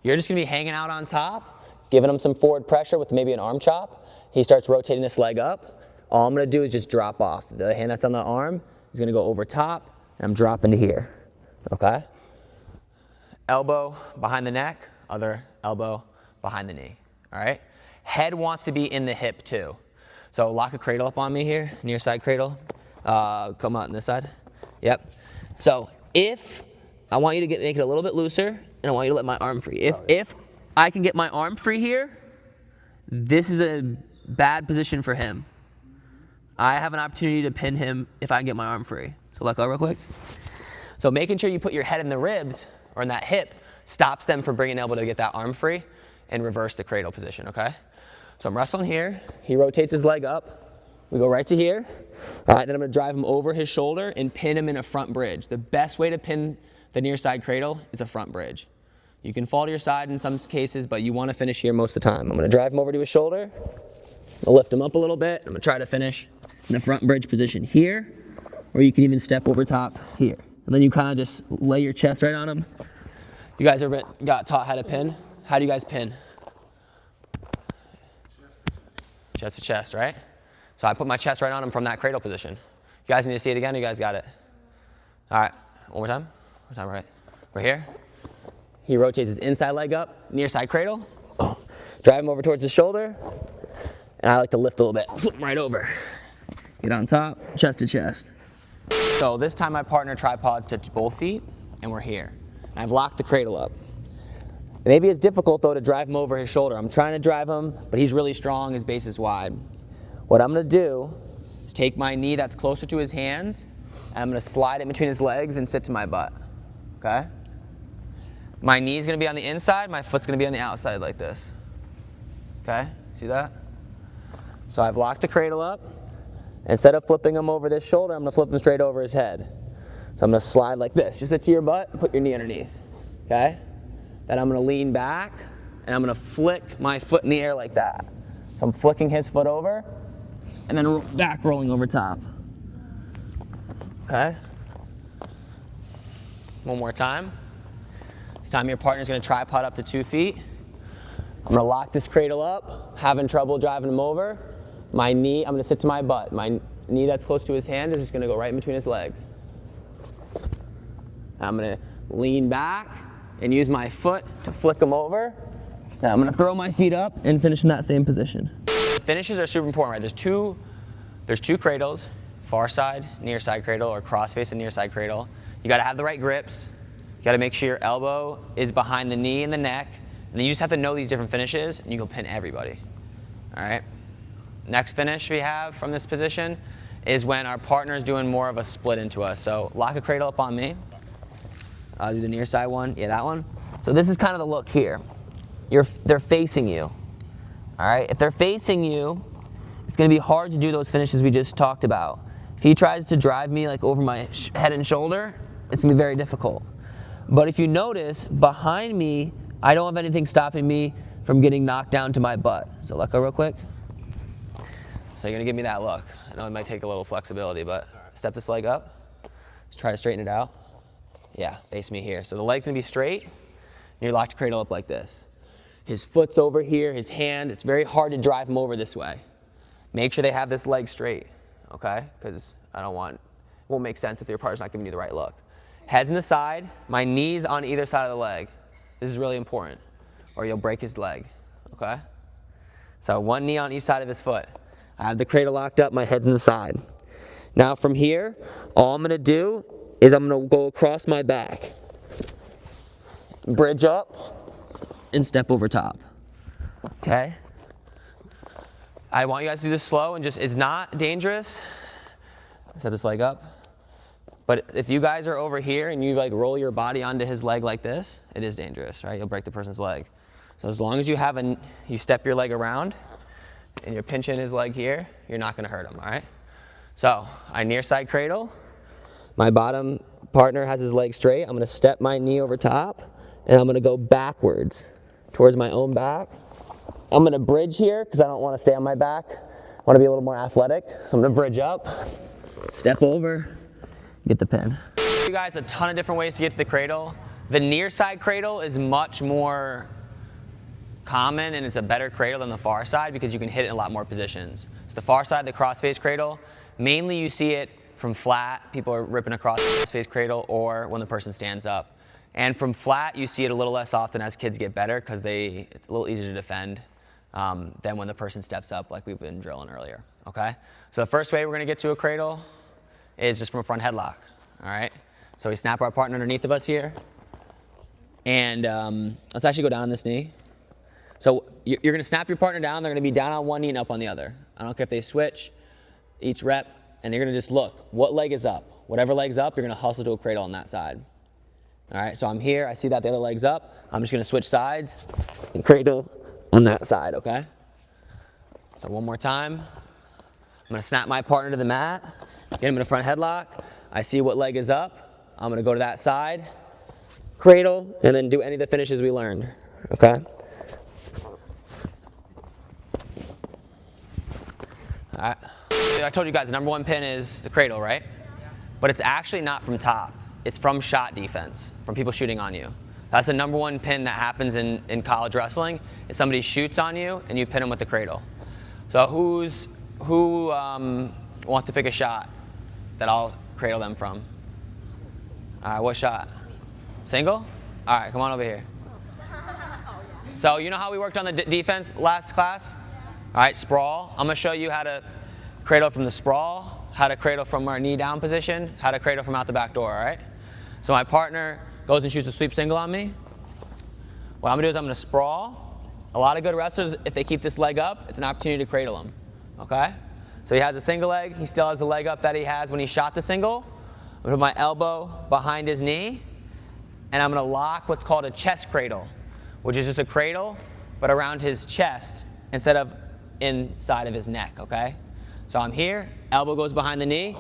You're just gonna be hanging out on top, giving him some forward pressure with maybe an arm chop. He starts rotating this leg up. All I'm gonna do is just drop off. The hand that's on the arm is gonna go over top, and I'm dropping to here, okay? Elbow behind the neck, other elbow behind the knee, all right? Head wants to be in the hip too. So lock a cradle up on me here, near side cradle. Come out on this side. Yep. So if I want you to make it a little bit looser, and I want you to let my arm free. If I can get my arm free here, this is a bad position for him. I have an opportunity to pin him if I can get my arm free. So let go real quick. So making sure you put your head in the ribs or in that hip stops them from bringing elbow to get that arm free and reverse the cradle position, okay? So I'm wrestling here. He rotates his leg up. We go right to here. All right, then I'm gonna drive him over his shoulder and pin him in a front bridge. The best way to pin the near side cradle is a front bridge. You can fall to your side in some cases, but you wanna finish here most of the time. I'm gonna drive him over to his shoulder. I'll lift him up a little bit. I'm gonna try to finish in the front bridge position here, or you can even step over top here. And then you kind of just lay your chest right on him. You guys ever got taught how to pin? How do you guys pin? Chest to chest, right? So I put my chest right on him from that cradle position. You guys need to see it again? You guys got it? All right, one more time. One more time, right? Right here. He rotates his inside leg up, near side cradle. Drive him over towards his shoulder. And I like to lift a little bit, flip him right over. Get on top, chest to chest. So this time my partner tripods to both feet, and we're here. And I've locked the cradle up. Maybe it's difficult though to drive him over his shoulder. I'm trying to drive him, but he's really strong, his base is wide. What I'm gonna do is take my knee that's closer to his hands, and I'm gonna slide it between his legs and sit to my butt, okay? My knee's gonna be on the inside, my foot's gonna be on the outside like this, okay? See that? So I've locked the cradle up. Instead of flipping him over this shoulder, I'm gonna flip him straight over his head. So I'm gonna slide like this. Just sit to your butt, put your knee underneath, okay? Then I'm gonna lean back, and I'm gonna flick my foot in the air like that. So I'm flicking his foot over, and then back rolling over top. Okay? One more time. This time your partner's gonna tripod up to 2 feet. I'm gonna lock this cradle up, having trouble driving him over. My knee, I'm gonna sit to my butt. My knee that's close to his hand is just gonna go right in between his legs. I'm gonna lean back and use my foot to flick him over. Now I'm gonna throw my feet up and finish in that same position. Finishes are super important, right? There's two cradles, far side, near side cradle, or cross face and near side cradle. You gotta have the right grips. You gotta make sure your elbow is behind the knee and the neck. And then you just have to know these different finishes, and you can pin everybody. All right? Next finish we have from this position is when our partner is doing more of a split into us. So lock a cradle up on me. I'll do the near side one. Yeah, that one. So this is kind of the look here. They're facing you. All right? If they're facing you, it's going to be hard to do those finishes we just talked about. If he tries to drive me like over my head and shoulder, it's going to be very difficult. But if you notice, behind me, I don't have anything stopping me from getting knocked down to my butt. So let go real quick. So you're going to give me that look. I know it might take a little flexibility, but step this leg up. Let's try to straighten it out. Yeah, face me here. So the leg's going to be straight, and you're locked cradle up like this. His foot's over here, his hand. It's very hard to drive him over this way. Make sure they have this leg straight, okay? Because it won't make sense if your partner's not giving you the right look. Head's in the side, my knees on either side of the leg. This is really important, or you'll break his leg, okay? So one knee on each side of his foot. I have the cradle locked up, my head's in the side. Now from here, all I'm gonna do is I'm gonna go across my back, bridge up, and step over top, okay? I want you guys to do this slow and it's not dangerous. Set this leg up. But if you guys are over here and you like roll your body onto his leg like this, it is dangerous, right? You'll break the person's leg. So as long as you step your leg around and you're pinching his leg here, you're not gonna hurt him, all right? So I near side cradle. My bottom partner has his leg straight. I'm gonna step my knee over top and I'm gonna go backwards towards my own back. I'm gonna bridge here because I don't wanna stay on my back. I wanna be a little more athletic. So I'm gonna bridge up, step over, get the pin. You guys, a ton of different ways to get to the cradle. The near side cradle is much more common and it's a better cradle than the far side because you can hit it in a lot more positions. So the far side, the cross face cradle, mainly you see it from flat, people are ripping across the cross face cradle, or when the person stands up. And from flat, you see it a little less often as kids get better because it's a little easier to defend than when the person steps up like we've been drilling earlier, okay? So the first way we're gonna get to a cradle is just from a front headlock, all right? So we snap our partner underneath of us here, and let's actually go down on this knee. So you're gonna snap your partner down, they're gonna be down on one knee and up on the other. I don't care if they switch each rep, and you're gonna just look, what leg is up? Whatever leg's up, you're gonna hustle to a cradle on that side. All right, so I'm here, I see that the other leg's up, I'm just gonna switch sides and cradle on that side, okay? So one more time. I'm gonna snap my partner to the mat, get him in a front headlock. I see what leg is up. I'm gonna go to that side, cradle, and then do any of the finishes we learned, okay? All right. I told you guys the number one pin is the cradle, right? But it's actually not from top. It's from shot defense, from people shooting on you. That's the number one pin that happens in college wrestling, is somebody shoots on you and you pin them with the cradle. So who wants to pick a shot that I'll cradle them from? All right, what shot? Single? All right, come on over here. So you know how we worked on the defense last class? All right, sprawl. I'm gonna show you how to cradle from the sprawl, how to cradle from our knee down position, how to cradle from out the back door, all right? So my partner goes and shoots a sweep single on me. What I'm gonna do is I'm gonna sprawl. A lot of good wrestlers, if they keep this leg up, it's an opportunity to cradle them, okay? So he has a single leg, he still has the leg up that he has when he shot the single. I'm gonna put my elbow behind his knee, and I'm gonna lock what's called a chest cradle, which is just a cradle, but around his chest instead of inside of his neck, okay? So I'm here, elbow goes behind the knee,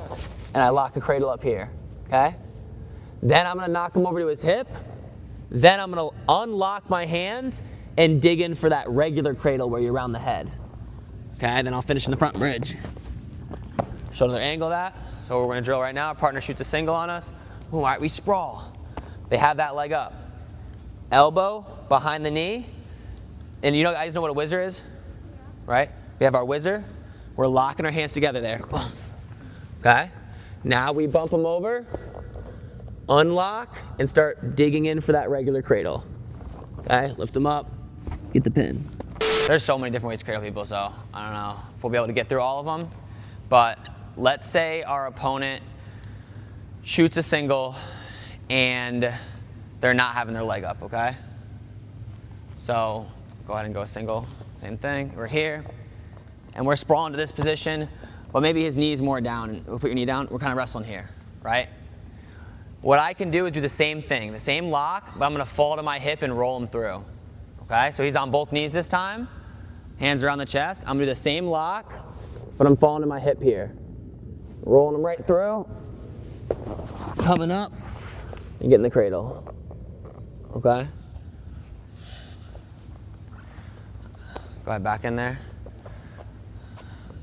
and I lock a cradle up here, okay? Then I'm gonna knock him over to his hip. Then I'm gonna unlock my hands and dig in for that regular cradle where you're around the head. Okay, then I'll finish in the front bridge. Show another angle of that. So we're gonna drill right now. Our partner shoots a single on us. Boom, all right, we sprawl. They have that leg up. Elbow behind the knee. And you guys know what a whizzer is? Right? We have our whizzer. We're locking our hands together there. Okay? Now we bump them over, unlock, and start digging in for that regular cradle. Okay? Lift them up, get the pin. There's so many different ways to cradle people, so I don't know if we'll be able to get through all of them. But let's say our opponent shoots a single and they're not having their leg up, okay? So go ahead and go single, same thing. We're here, and we're sprawling to this position, but maybe his knee's more down. We'll put your knee down. We're kind of wrestling here, right? What I can do is do the same thing, the same lock, but I'm going to fall to my hip and roll him through. Okay, so he's on both knees this time. Hands around the chest. I'm going to do the same lock, but I'm falling to my hip here. Rolling him right through. Coming up and getting the cradle. Okay? Go ahead, back in there.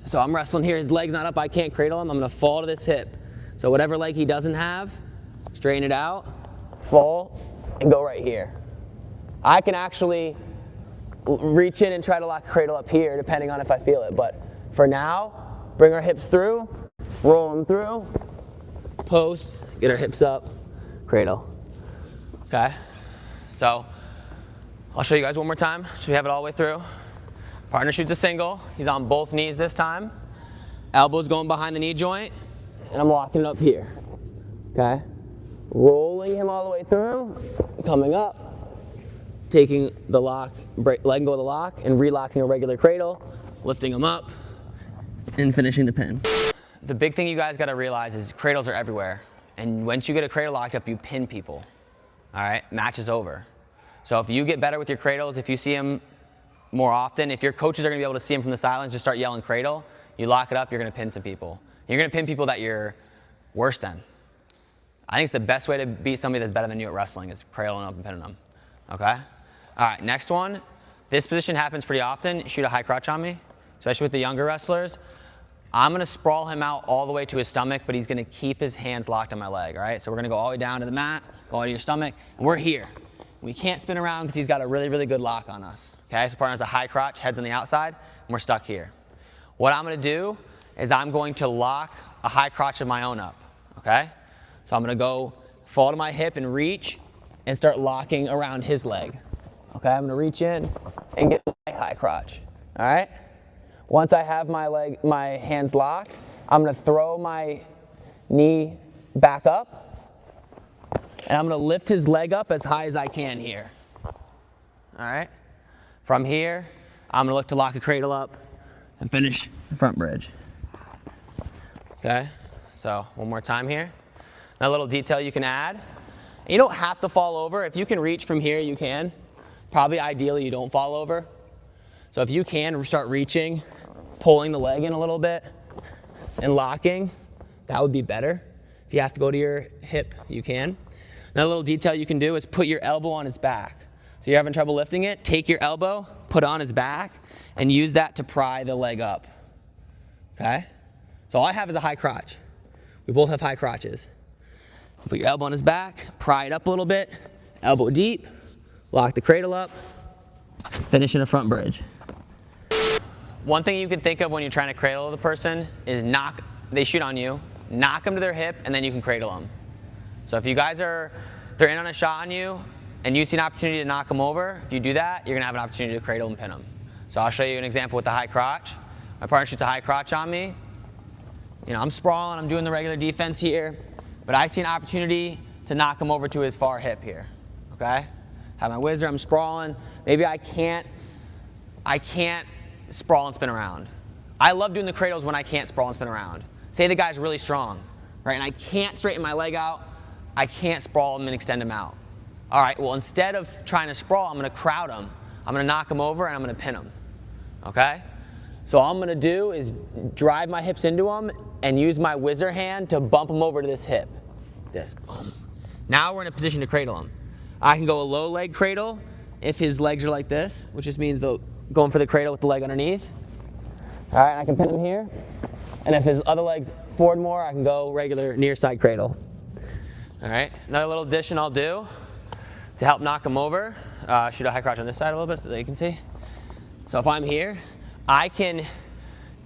So I'm wrestling here. His leg's not up. I can't cradle him. I'm going to fall to this hip. So whatever leg he doesn't have, straighten it out, fall, and go right here. I can actually reach in and try to lock a cradle up here, depending on if I feel it. But for now, bring our hips through, roll them through, post, get our hips up, cradle. Okay? So I'll show you guys one more time, so we have it all the way through. Partner shoots a single. He's on both knees this time. Elbows going behind the knee joint, and I'm locking it up here. Okay? Rolling him all the way through, coming up, taking the lock, letting go of the lock, and relocking a regular cradle, lifting him up, and finishing the pin. The big thing you guys got to realize is cradles are everywhere. And once you get a cradle locked up, you pin people. All right? Match is over. So if you get better with your cradles, if you see them more often, if your coaches are going to be able to see them from the sidelines, just start yelling cradle, you lock it up, you're going to pin some people. You're going to pin people that you're worse than. I think it's the best way to beat somebody that's better than you at wrestling is cradling up and pinning them. Okay? All right, next one. This position happens pretty often. Shoot a high crotch on me, especially with the younger wrestlers. I'm going to sprawl him out all the way to his stomach, but he's going to keep his hands locked on my leg, all right? So we're going to go all the way down to the mat, go all the way to your stomach, and we're here. We can't spin around because he's got a really, really good lock on us. Okay, so partner has a high crotch, head's on the outside, and we're stuck here. What I'm going to do is I'm going to lock a high crotch of my own up, okay? So I'm going to go fall to my hip and reach and start locking around his leg. Okay, I'm going to reach in and get my high crotch, all right? Once I have my hands locked, I'm going to throw my knee back up, and I'm going to lift his leg up as high as I can here. All right? From here, I'm going to look to lock a cradle up and finish the front bridge. Okay? So one more time here. Now a little detail you can add. You don't have to fall over. If you can reach from here, you can. Probably ideally you don't fall over. So if you can start reaching, pulling the leg in a little bit, and locking, that would be better. If you have to go to your hip, you can. Another little detail you can do is put your elbow on his back. So you're having trouble lifting it, take your elbow, put it on his back, and use that to pry the leg up. Okay? So all I have is a high crotch. We both have high crotches. Put your elbow on his back, pry it up a little bit, elbow deep, lock the cradle up, finish in a front bridge. One thing you can think of when you're trying to cradle the person is they shoot on you, knock them to their hip, and then you can cradle them. So if you guys they're in on a shot on you, and you see an opportunity to knock them over, if you do that, you're going to have an opportunity to cradle and pin them. So I'll show you an example with the high crotch. My partner shoots a high crotch on me. I'm sprawling, I'm doing the regular defense here, but I see an opportunity to knock him over to his far hip here, okay? Have my whizzer, I'm sprawling. Maybe I can't sprawl and spin around. I love doing the cradles when I can't sprawl and spin around. Say the guy's really strong, right, and I can't straighten my leg out, I can't sprawl him and extend him out. All right, well, instead of trying to sprawl, I'm going to crowd him. I'm going to knock him over, and I'm going to pin him, okay? So all I'm going to do is drive my hips into him and use my whizzer hand to bump him over to this hip. This, boom. Now we're in a position to cradle him. I can go a low leg cradle if his legs are like this, which just means going for the cradle with the leg underneath. All right, I can pin him here. And if his other leg's forward more, I can go regular near side cradle. All right, another little addition I'll do to help knock him over. Shoot a high crotch on this side a little bit so that you can see. So if I'm here, I can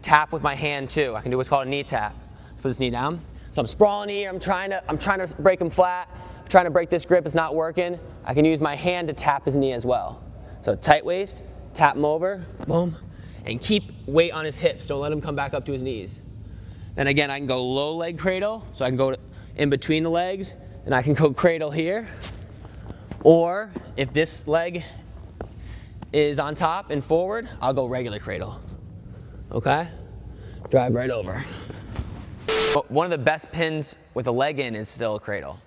tap with my hand too. I can do what's called a knee tap. Put this knee down. So I'm sprawling here. I'm trying to break him flat. I'm trying to break this grip. It's not working. I can use my hand to tap his knee as well. So tight waist, tap him over, boom, and keep weight on his hips. Don't let him come back up to his knees. Then again, I can go low leg cradle. So I can go in between the legs, and I can go cradle here. Or if this leg is on top and forward, I'll go regular cradle. Okay? Drive right over. But one of the best pins with a leg in is still a cradle.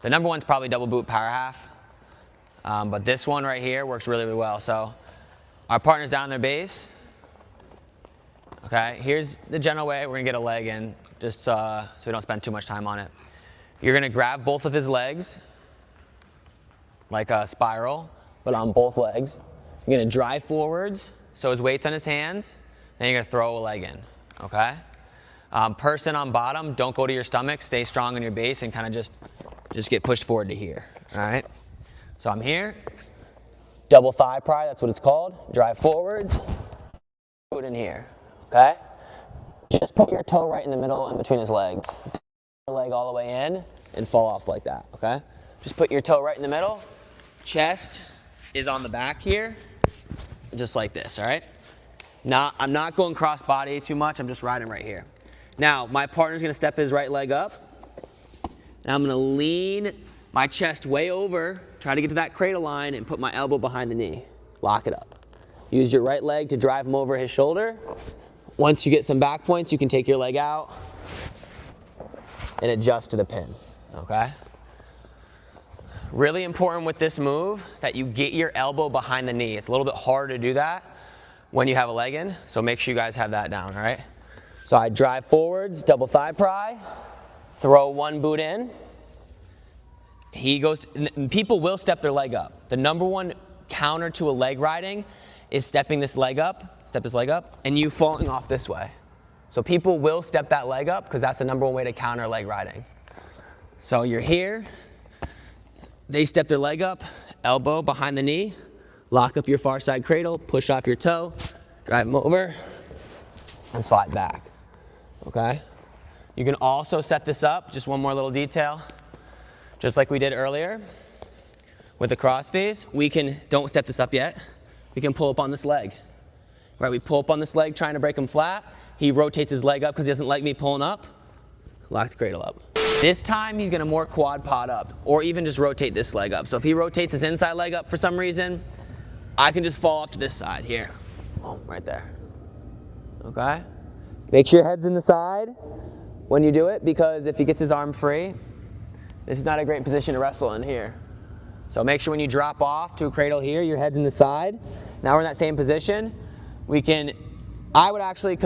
The number one's probably double boot power half. But this one right here works really, really well. So our partner's down on their base. Okay, here's the general way we're gonna get a leg in, just so we don't spend too much time on it. You're gonna grab both of his legs, like a spiral, but on both legs. You're gonna drive forwards, so his weight's on his hands, then you're gonna throw a leg in, okay? Person on bottom, don't go to your stomach, stay strong on your base and kind of just get pushed forward to here, all right? So I'm here, double thigh pry, that's what it's called. Drive forwards, put in here, okay? Just put your toe right in the middle in between his legs. Your leg all the way in and fall off like that, okay? Just put your toe right in the middle. Chest is on the back here, just like this, all right? I'm not going cross body too much, I'm just riding right here. Now, my partner's gonna step his right leg up, and I'm gonna lean my chest way over, try to get to that cradle line, and put my elbow behind the knee. Lock it up. Use your right leg to drive him over his shoulder. Once you get some back points, you can take your leg out and adjust to the pin, okay? Really important with this move that you get your elbow behind the knee. It's a little bit harder to do that when you have a leg in, so make sure you guys have that down, all right? So I drive forwards, double thigh pry, throw one boot in. He goes, people will step their leg up. The number one counter to a leg riding is stepping this leg up, and you falling off this way. So people will step that leg up because that's the number one way to counter leg riding. So you're here, they step their leg up, elbow behind the knee, lock up your far side cradle, push off your toe, drive them over, and slide back, okay? You can also set this up, just one more little detail, just like we did earlier with the cross face. Don't step this up yet, we can pull up on this leg. Right, we pull up on this leg trying to break him flat. He rotates his leg up because he doesn't like me pulling up. Lock the cradle up. This time he's gonna more quad pod up or even just rotate this leg up. So if he rotates his inside leg up for some reason, I can just fall off to this side here. Oh, right there. Okay? Make sure your head's in the side when you do it because if he gets his arm free, this is not a great position to wrestle in here. So make sure when you drop off to a cradle here, your head's in the side. Now we're in that same position. I would actually,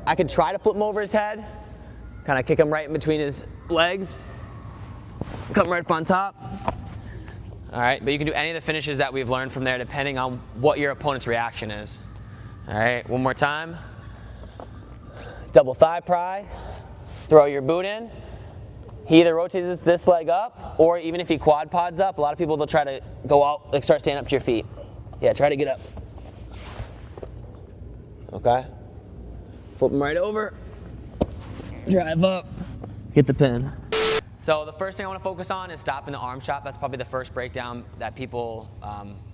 I could try to flip him over his head, kind of kick him right in between his legs, come right up on top. All right, but you can do any of the finishes that we've learned from there depending on what your opponent's reaction is. All right, one more time. Double thigh pry, throw your boot in. He either rotates this leg up, or even if he quad pods up, a lot of people, they'll try to go out, like start standing up to your feet. Yeah, try to get up. Okay? Flip them right over, drive up, get the pin. So the first thing I want to focus on is stopping the arm chop. That's probably the first breakdown that people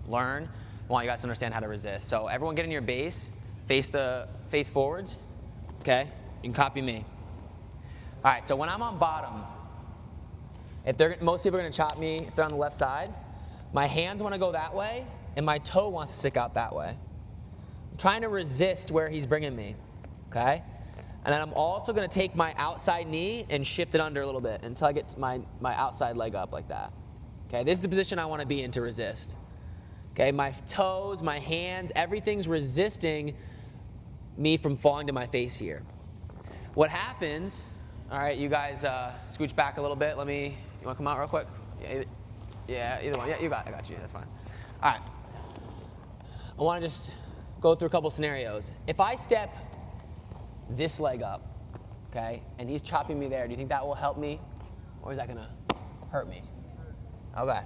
learn. I want you guys to understand how to resist. So everyone get in your base, face forwards, okay? You can copy me. All right, so when I'm on bottom, most people are gonna chop me if they're on the left side. My hands wanna go that way, and my toe wants to stick out that way. I'm trying to resist where he's bringing me, okay? And then I'm also gonna take my outside knee and shift it under a little bit until I get my outside leg up like that. Okay, this is the position I wanna be in to resist. Okay, my toes, my hands, everything's resisting me from falling to my face here. What happens, all right, you guys scooch back a little bit. You wanna come out real quick? Yeah, either one. Yeah, I got you. That's fine. All right. I want to just go through a couple scenarios. If I step this leg up, okay, and he's chopping me there, do you think that will help me, or is that gonna hurt me? Okay.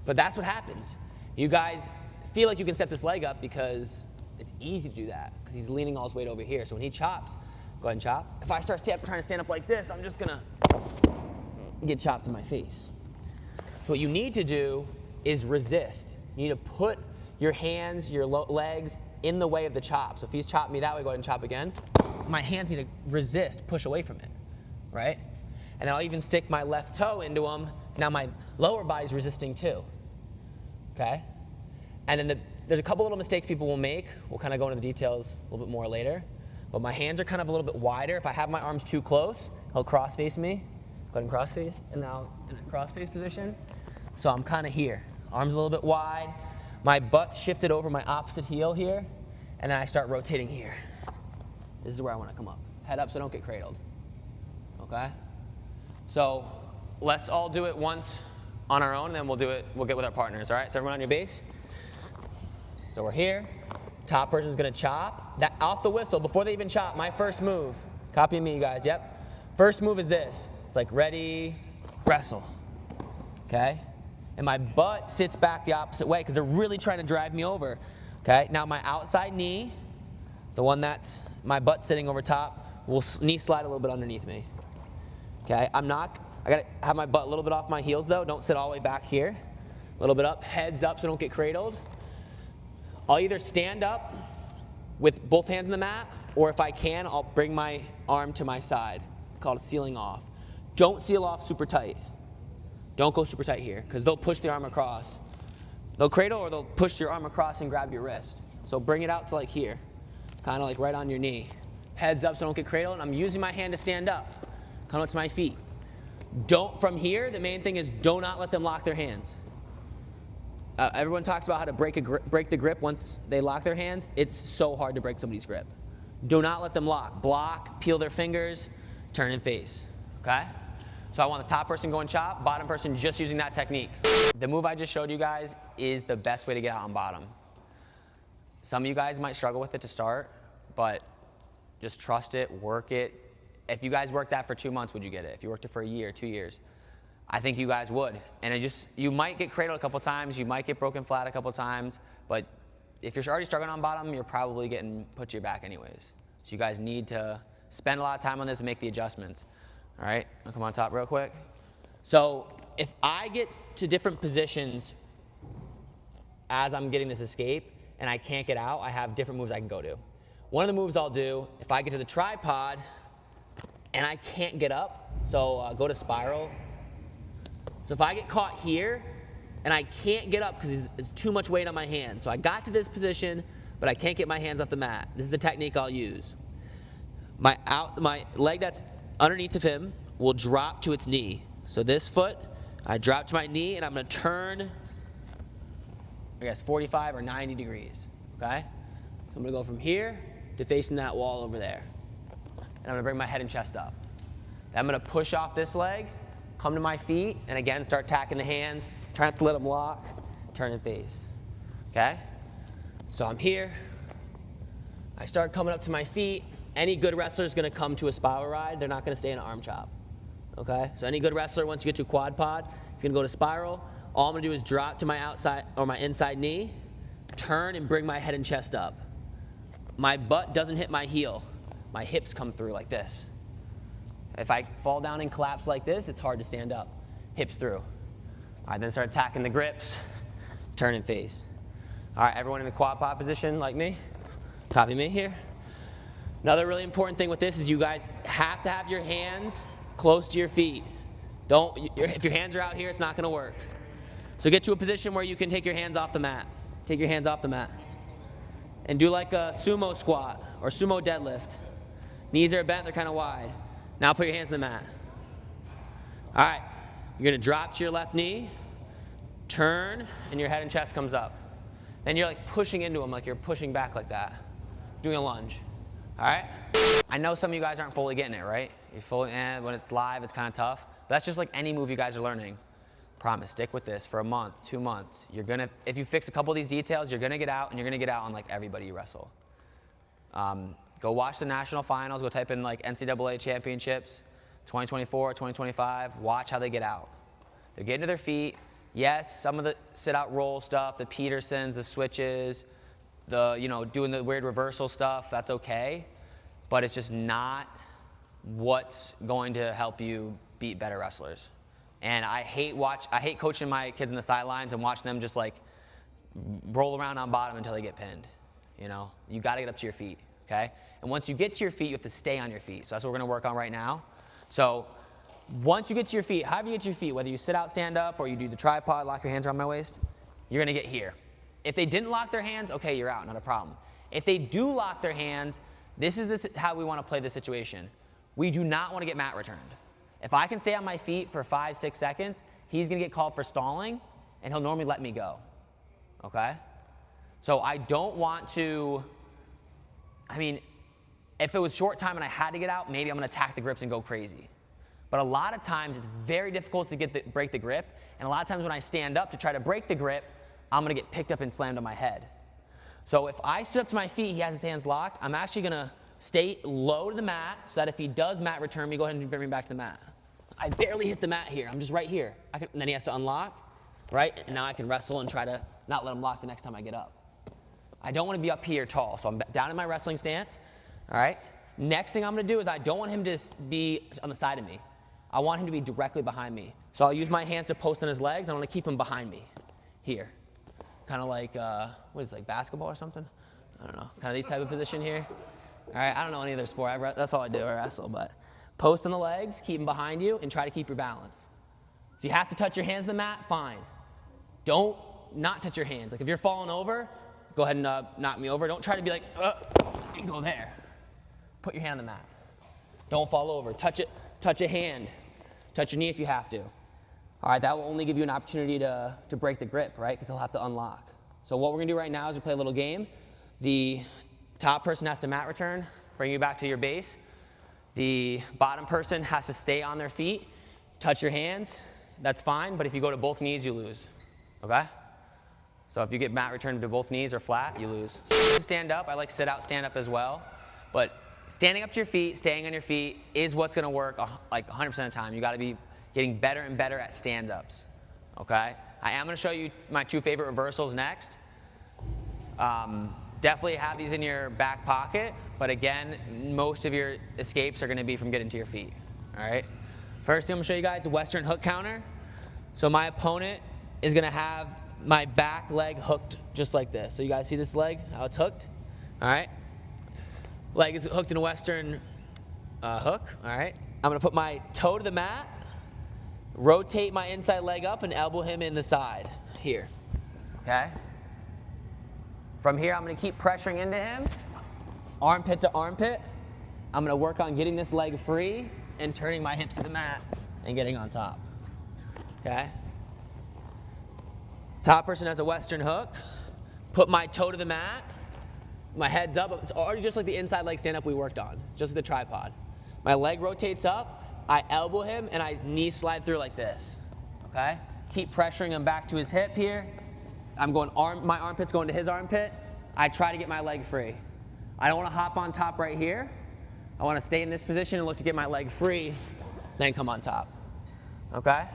But that's what happens. You guys feel like you can step this leg up because it's easy to do that, because he's leaning all his weight over here. So when he chops, go ahead and chop. If I start trying to stand up like this, I'm just gonna get chopped in my face. So what you need to do is resist. You need to put your hands, your legs in the way of the chop. So if he's chopped me that way, go ahead and chop again. My hands need to resist, push away from it, right? And then I'll even stick my left toe into him. Now my lower body's resisting too, okay? And then there's a couple little mistakes people will make. We'll kind of go into the details a little bit more later. But my hands are kind of a little bit wider. If I have my arms too close, he'll cross face me. Go ahead and cross face, and now in a cross face position. So I'm kind of here. Arms a little bit wide. My butt's shifted over my opposite heel here, and then I start rotating here. This is where I want to come up. Head up so I don't get cradled, okay? So let's all do it once on our own, and then we'll get with our partners, all right? So everyone on your base. So we're here. Top person's gonna chop. That off the whistle, before they even chop, my first move, copy me, you guys, yep. First move is this. It's like ready, wrestle, okay? And my butt sits back the opposite way because they're really trying to drive me over. Okay, now my outside knee, the one that's my butt sitting over top, will knee slide a little bit underneath me. Okay, I gotta have my butt a little bit off my heels though. Don't sit all the way back here. A little bit up, heads up so I don't get cradled. I'll either stand up with both hands on the mat, or if I can, I'll bring my arm to my side. It's called sealing off. Don't seal off super tight. Don't go super tight here, because they'll push the arm across. They'll cradle or they'll push your arm across and grab your wrist. So bring it out to like here, kind of like right on your knee. Heads up so I don't get cradled, and I'm using my hand to stand up. Come up to my feet. From here, the main thing is do not let them lock their hands. Everyone talks about how to break the grip once they lock their hands. It's so hard to break somebody's grip. Do not let them lock. Block, peel their fingers, turn and face, okay? So I want the top person going chop, bottom person just using that technique. The move I just showed you guys is the best way to get out on bottom. Some of you guys might struggle with it to start, but just trust it, work it. If you guys worked that for 2 months, would you get it? If you worked it for a year, 2 years, I think you guys would. And you might get cradled a couple times, you might get broken flat a couple times, but if you're already struggling on bottom, you're probably getting put to your back anyways. So you guys need to spend a lot of time on this and make the adjustments. All right, I'll come on top real quick. So if I get to different positions as I'm getting this escape and I can't get out, I have different moves I can go to. One of the moves I'll do, if I get to the tripod and I can't get up, so go to spiral. So if I get caught here and I can't get up because there's too much weight on my hands, so I got to this position, but I can't get my hands off the mat. This is the technique I'll use. My leg that's underneath of him will drop to its knee. So this foot, I drop to my knee and I'm gonna turn, I guess 45 or 90 degrees, okay? So I'm gonna go from here to facing that wall over there. And I'm gonna bring my head and chest up. Then I'm gonna push off this leg, come to my feet, and again, start tacking the hands, try not to let them lock, turn and face, okay? So I'm here, I start coming up to my feet. Any good wrestler is going to come to a spiral ride. They're not going to stay in an arm chop, okay? So any good wrestler, once you get to a quad pod, it's going to go to spiral. All I'm going to do is drop to my outside or my inside knee, turn and bring my head and chest up. My butt doesn't hit my heel. My hips come through like this. If I fall down and collapse like this, it's hard to stand up. Hips through. All right, then start attacking the grips, turn and face. All right, everyone in the quad pod position like me, copy me here. Another really important thing with this is you guys have to have your hands close to your feet. If your hands are out here, it's not gonna work. So get to a position where you can take your hands off the mat. Take your hands off the mat. And do like a sumo squat or sumo deadlift. Knees are bent, they're kind of wide. Now put your hands on the mat. All right, you're gonna drop to your left knee, turn, and your head and chest comes up. Then you're like pushing into them, like you're pushing back like that. Doing a lunge. All right? I know some of you guys aren't fully getting it, right? You're fully, when it's live, it's kind of tough. But that's just like any move you guys are learning. Promise, stick with this for a month, 2 months. If you fix a couple of these details, you're gonna get out, and you're gonna get out on like everybody you wrestle. Go watch the national finals. Go type in like NCAA championships, 2024, 2025. Watch how they get out. They're getting to their feet. Yes, some of the sit-out roll stuff, the Petersons, the switches, doing the weird reversal stuff. That's okay, but it's just not what's going to help you beat better wrestlers. And I hate coaching my kids in the sidelines and watching them just like roll around on bottom until they get pinned. You got to get up to your feet, okay? And once you get to your feet, you have to stay on your feet. So that's what we're going to work on right now. So once you get to your feet, however you get to your feet, whether you sit out, stand up, or you do the tripod, lock your hands around my waist, you're going to get here. If they didn't lock their hands, okay, you're out, not a problem. If they do lock their hands, this is how we want to play the situation. We do not want to get mat returned. If I can stay on my feet for 5-6 seconds, he's going to get called for stalling, and he'll normally let me go, okay? So I don't want to, if it was short time and I had to get out, maybe I'm going to attack the grips and go crazy. But a lot of times it's very difficult to break the grip, and a lot of times when I stand up to try to break the grip, I'm going to get picked up and slammed on my head. So if I sit up to my feet, he has his hands locked, I'm actually going to stay low to the mat so that if he does mat return me, go ahead and bring me back to the mat. I barely hit the mat here. I'm just right here. And then he has to unlock, right? And now I can wrestle and try to not let him lock the next time I get up. I don't want to be up here tall, so I'm down in my wrestling stance, all right? Next thing I'm going to do is I don't want him to be on the side of me. I want him to be directly behind me. So I'll use my hands to post on his legs. I want to keep him behind me here. Kind of like, like basketball or something? I don't know. Kind of these type of position here. All right, I don't know any other sport. That's all I do, I wrestle. But post on the legs, keep them behind you, and try to keep your balance. If you have to touch your hands on the mat, fine. Don't not touch your hands. Like if you're falling over, go ahead and knock me over. Don't try to be like, and go there. Put your hand on the mat. Don't fall over. Touch it. Touch a hand. Touch your knee if you have to. All right, that will only give you an opportunity to break the grip, right? Because he'll have to unlock. So what we're going to do right now is we play a little game. The top person has to mat return, bring you back to your base. The bottom person has to stay on their feet, touch your hands. That's fine, but if you go to both knees, you lose, okay? So if you get mat returned to both knees or flat, you lose. Stand up, I like sit out, stand up as well. But standing up to your feet, staying on your feet is what's gonna work like 100% of the time. You gotta be getting better and better at stand-ups, okay? I am gonna show you my 2 favorite reversals next. Definitely have these in your back pocket, but again, most of your escapes are gonna be from getting to your feet, all right? First thing I'm gonna show you guys, the Western hook counter. So my opponent is gonna have my back leg hooked just like this. So you guys see this leg, how it's hooked, all right? Leg is hooked in a Western hook, all right? I'm gonna put my toe to the mat, rotate my inside leg up, and elbow him in the side, here, okay? From here, I'm gonna keep pressuring into him, armpit to armpit. I'm gonna work on getting this leg free and turning my hips to the mat and getting on top, okay? Top person has a Western hook, put my toe to the mat, my head's up, it's already just like the inside leg stand up we worked on, just like the tripod. My leg rotates up, I elbow him, and I knee slide through like this, okay? Keep pressuring him back to his hip here. I'm going my armpit's going to his armpit. I try to get my leg free. I don't want to hop on top right here. I want to stay in this position and look to get my leg free, then come on top, okay?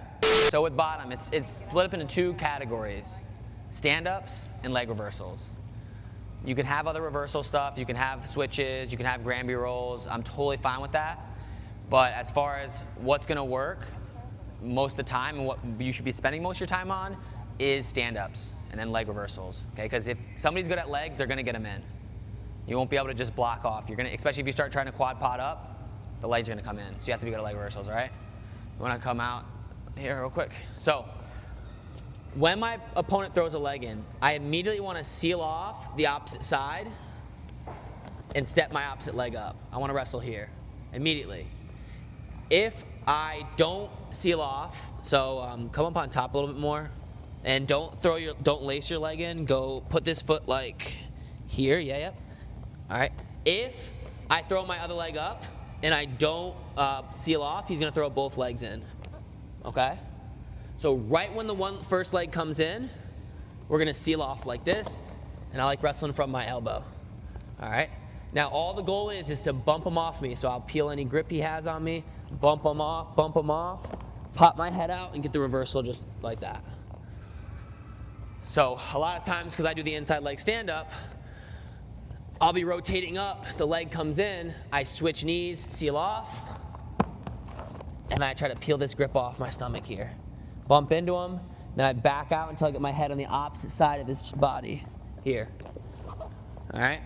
So with bottom, it's split up into 2 categories, stand-ups and leg reversals. You can have other reversal stuff, you can have switches, you can have Granby rolls. I'm totally fine with that. But as far as what's gonna work most of the time and what you should be spending most of your time on is stand-ups and then leg reversals, okay? Because if somebody's good at legs, they're gonna get them in. You won't be able to just block off. You're gonna, especially if you start trying to quad pod up, the legs are gonna come in. So you have to be good at leg reversals, all right? You wanna come out here real quick. So when my opponent throws a leg in, I immediately wanna seal off the opposite side and step my opposite leg up. I wanna wrestle here, immediately. If I don't seal off, so come up on top a little bit more, and don't lace your leg in. Go put this foot like here. Yep. All right. If I throw my other leg up and I don't seal off, he's gonna throw both legs in. Okay. So right when the first leg comes in, we're gonna seal off like this, and I like wrestling from my elbow. All right? Now all the goal is to bump him off me, so I'll peel any grip he has on me, bump him off, pop my head out, and get the reversal just like that. So a lot of times, because I do the inside leg stand-up, I'll be rotating up, the leg comes in, I switch knees, seal off, and I try to peel this grip off my stomach here. Bump into him, then I back out until I get my head on the opposite side of his body, here. All right?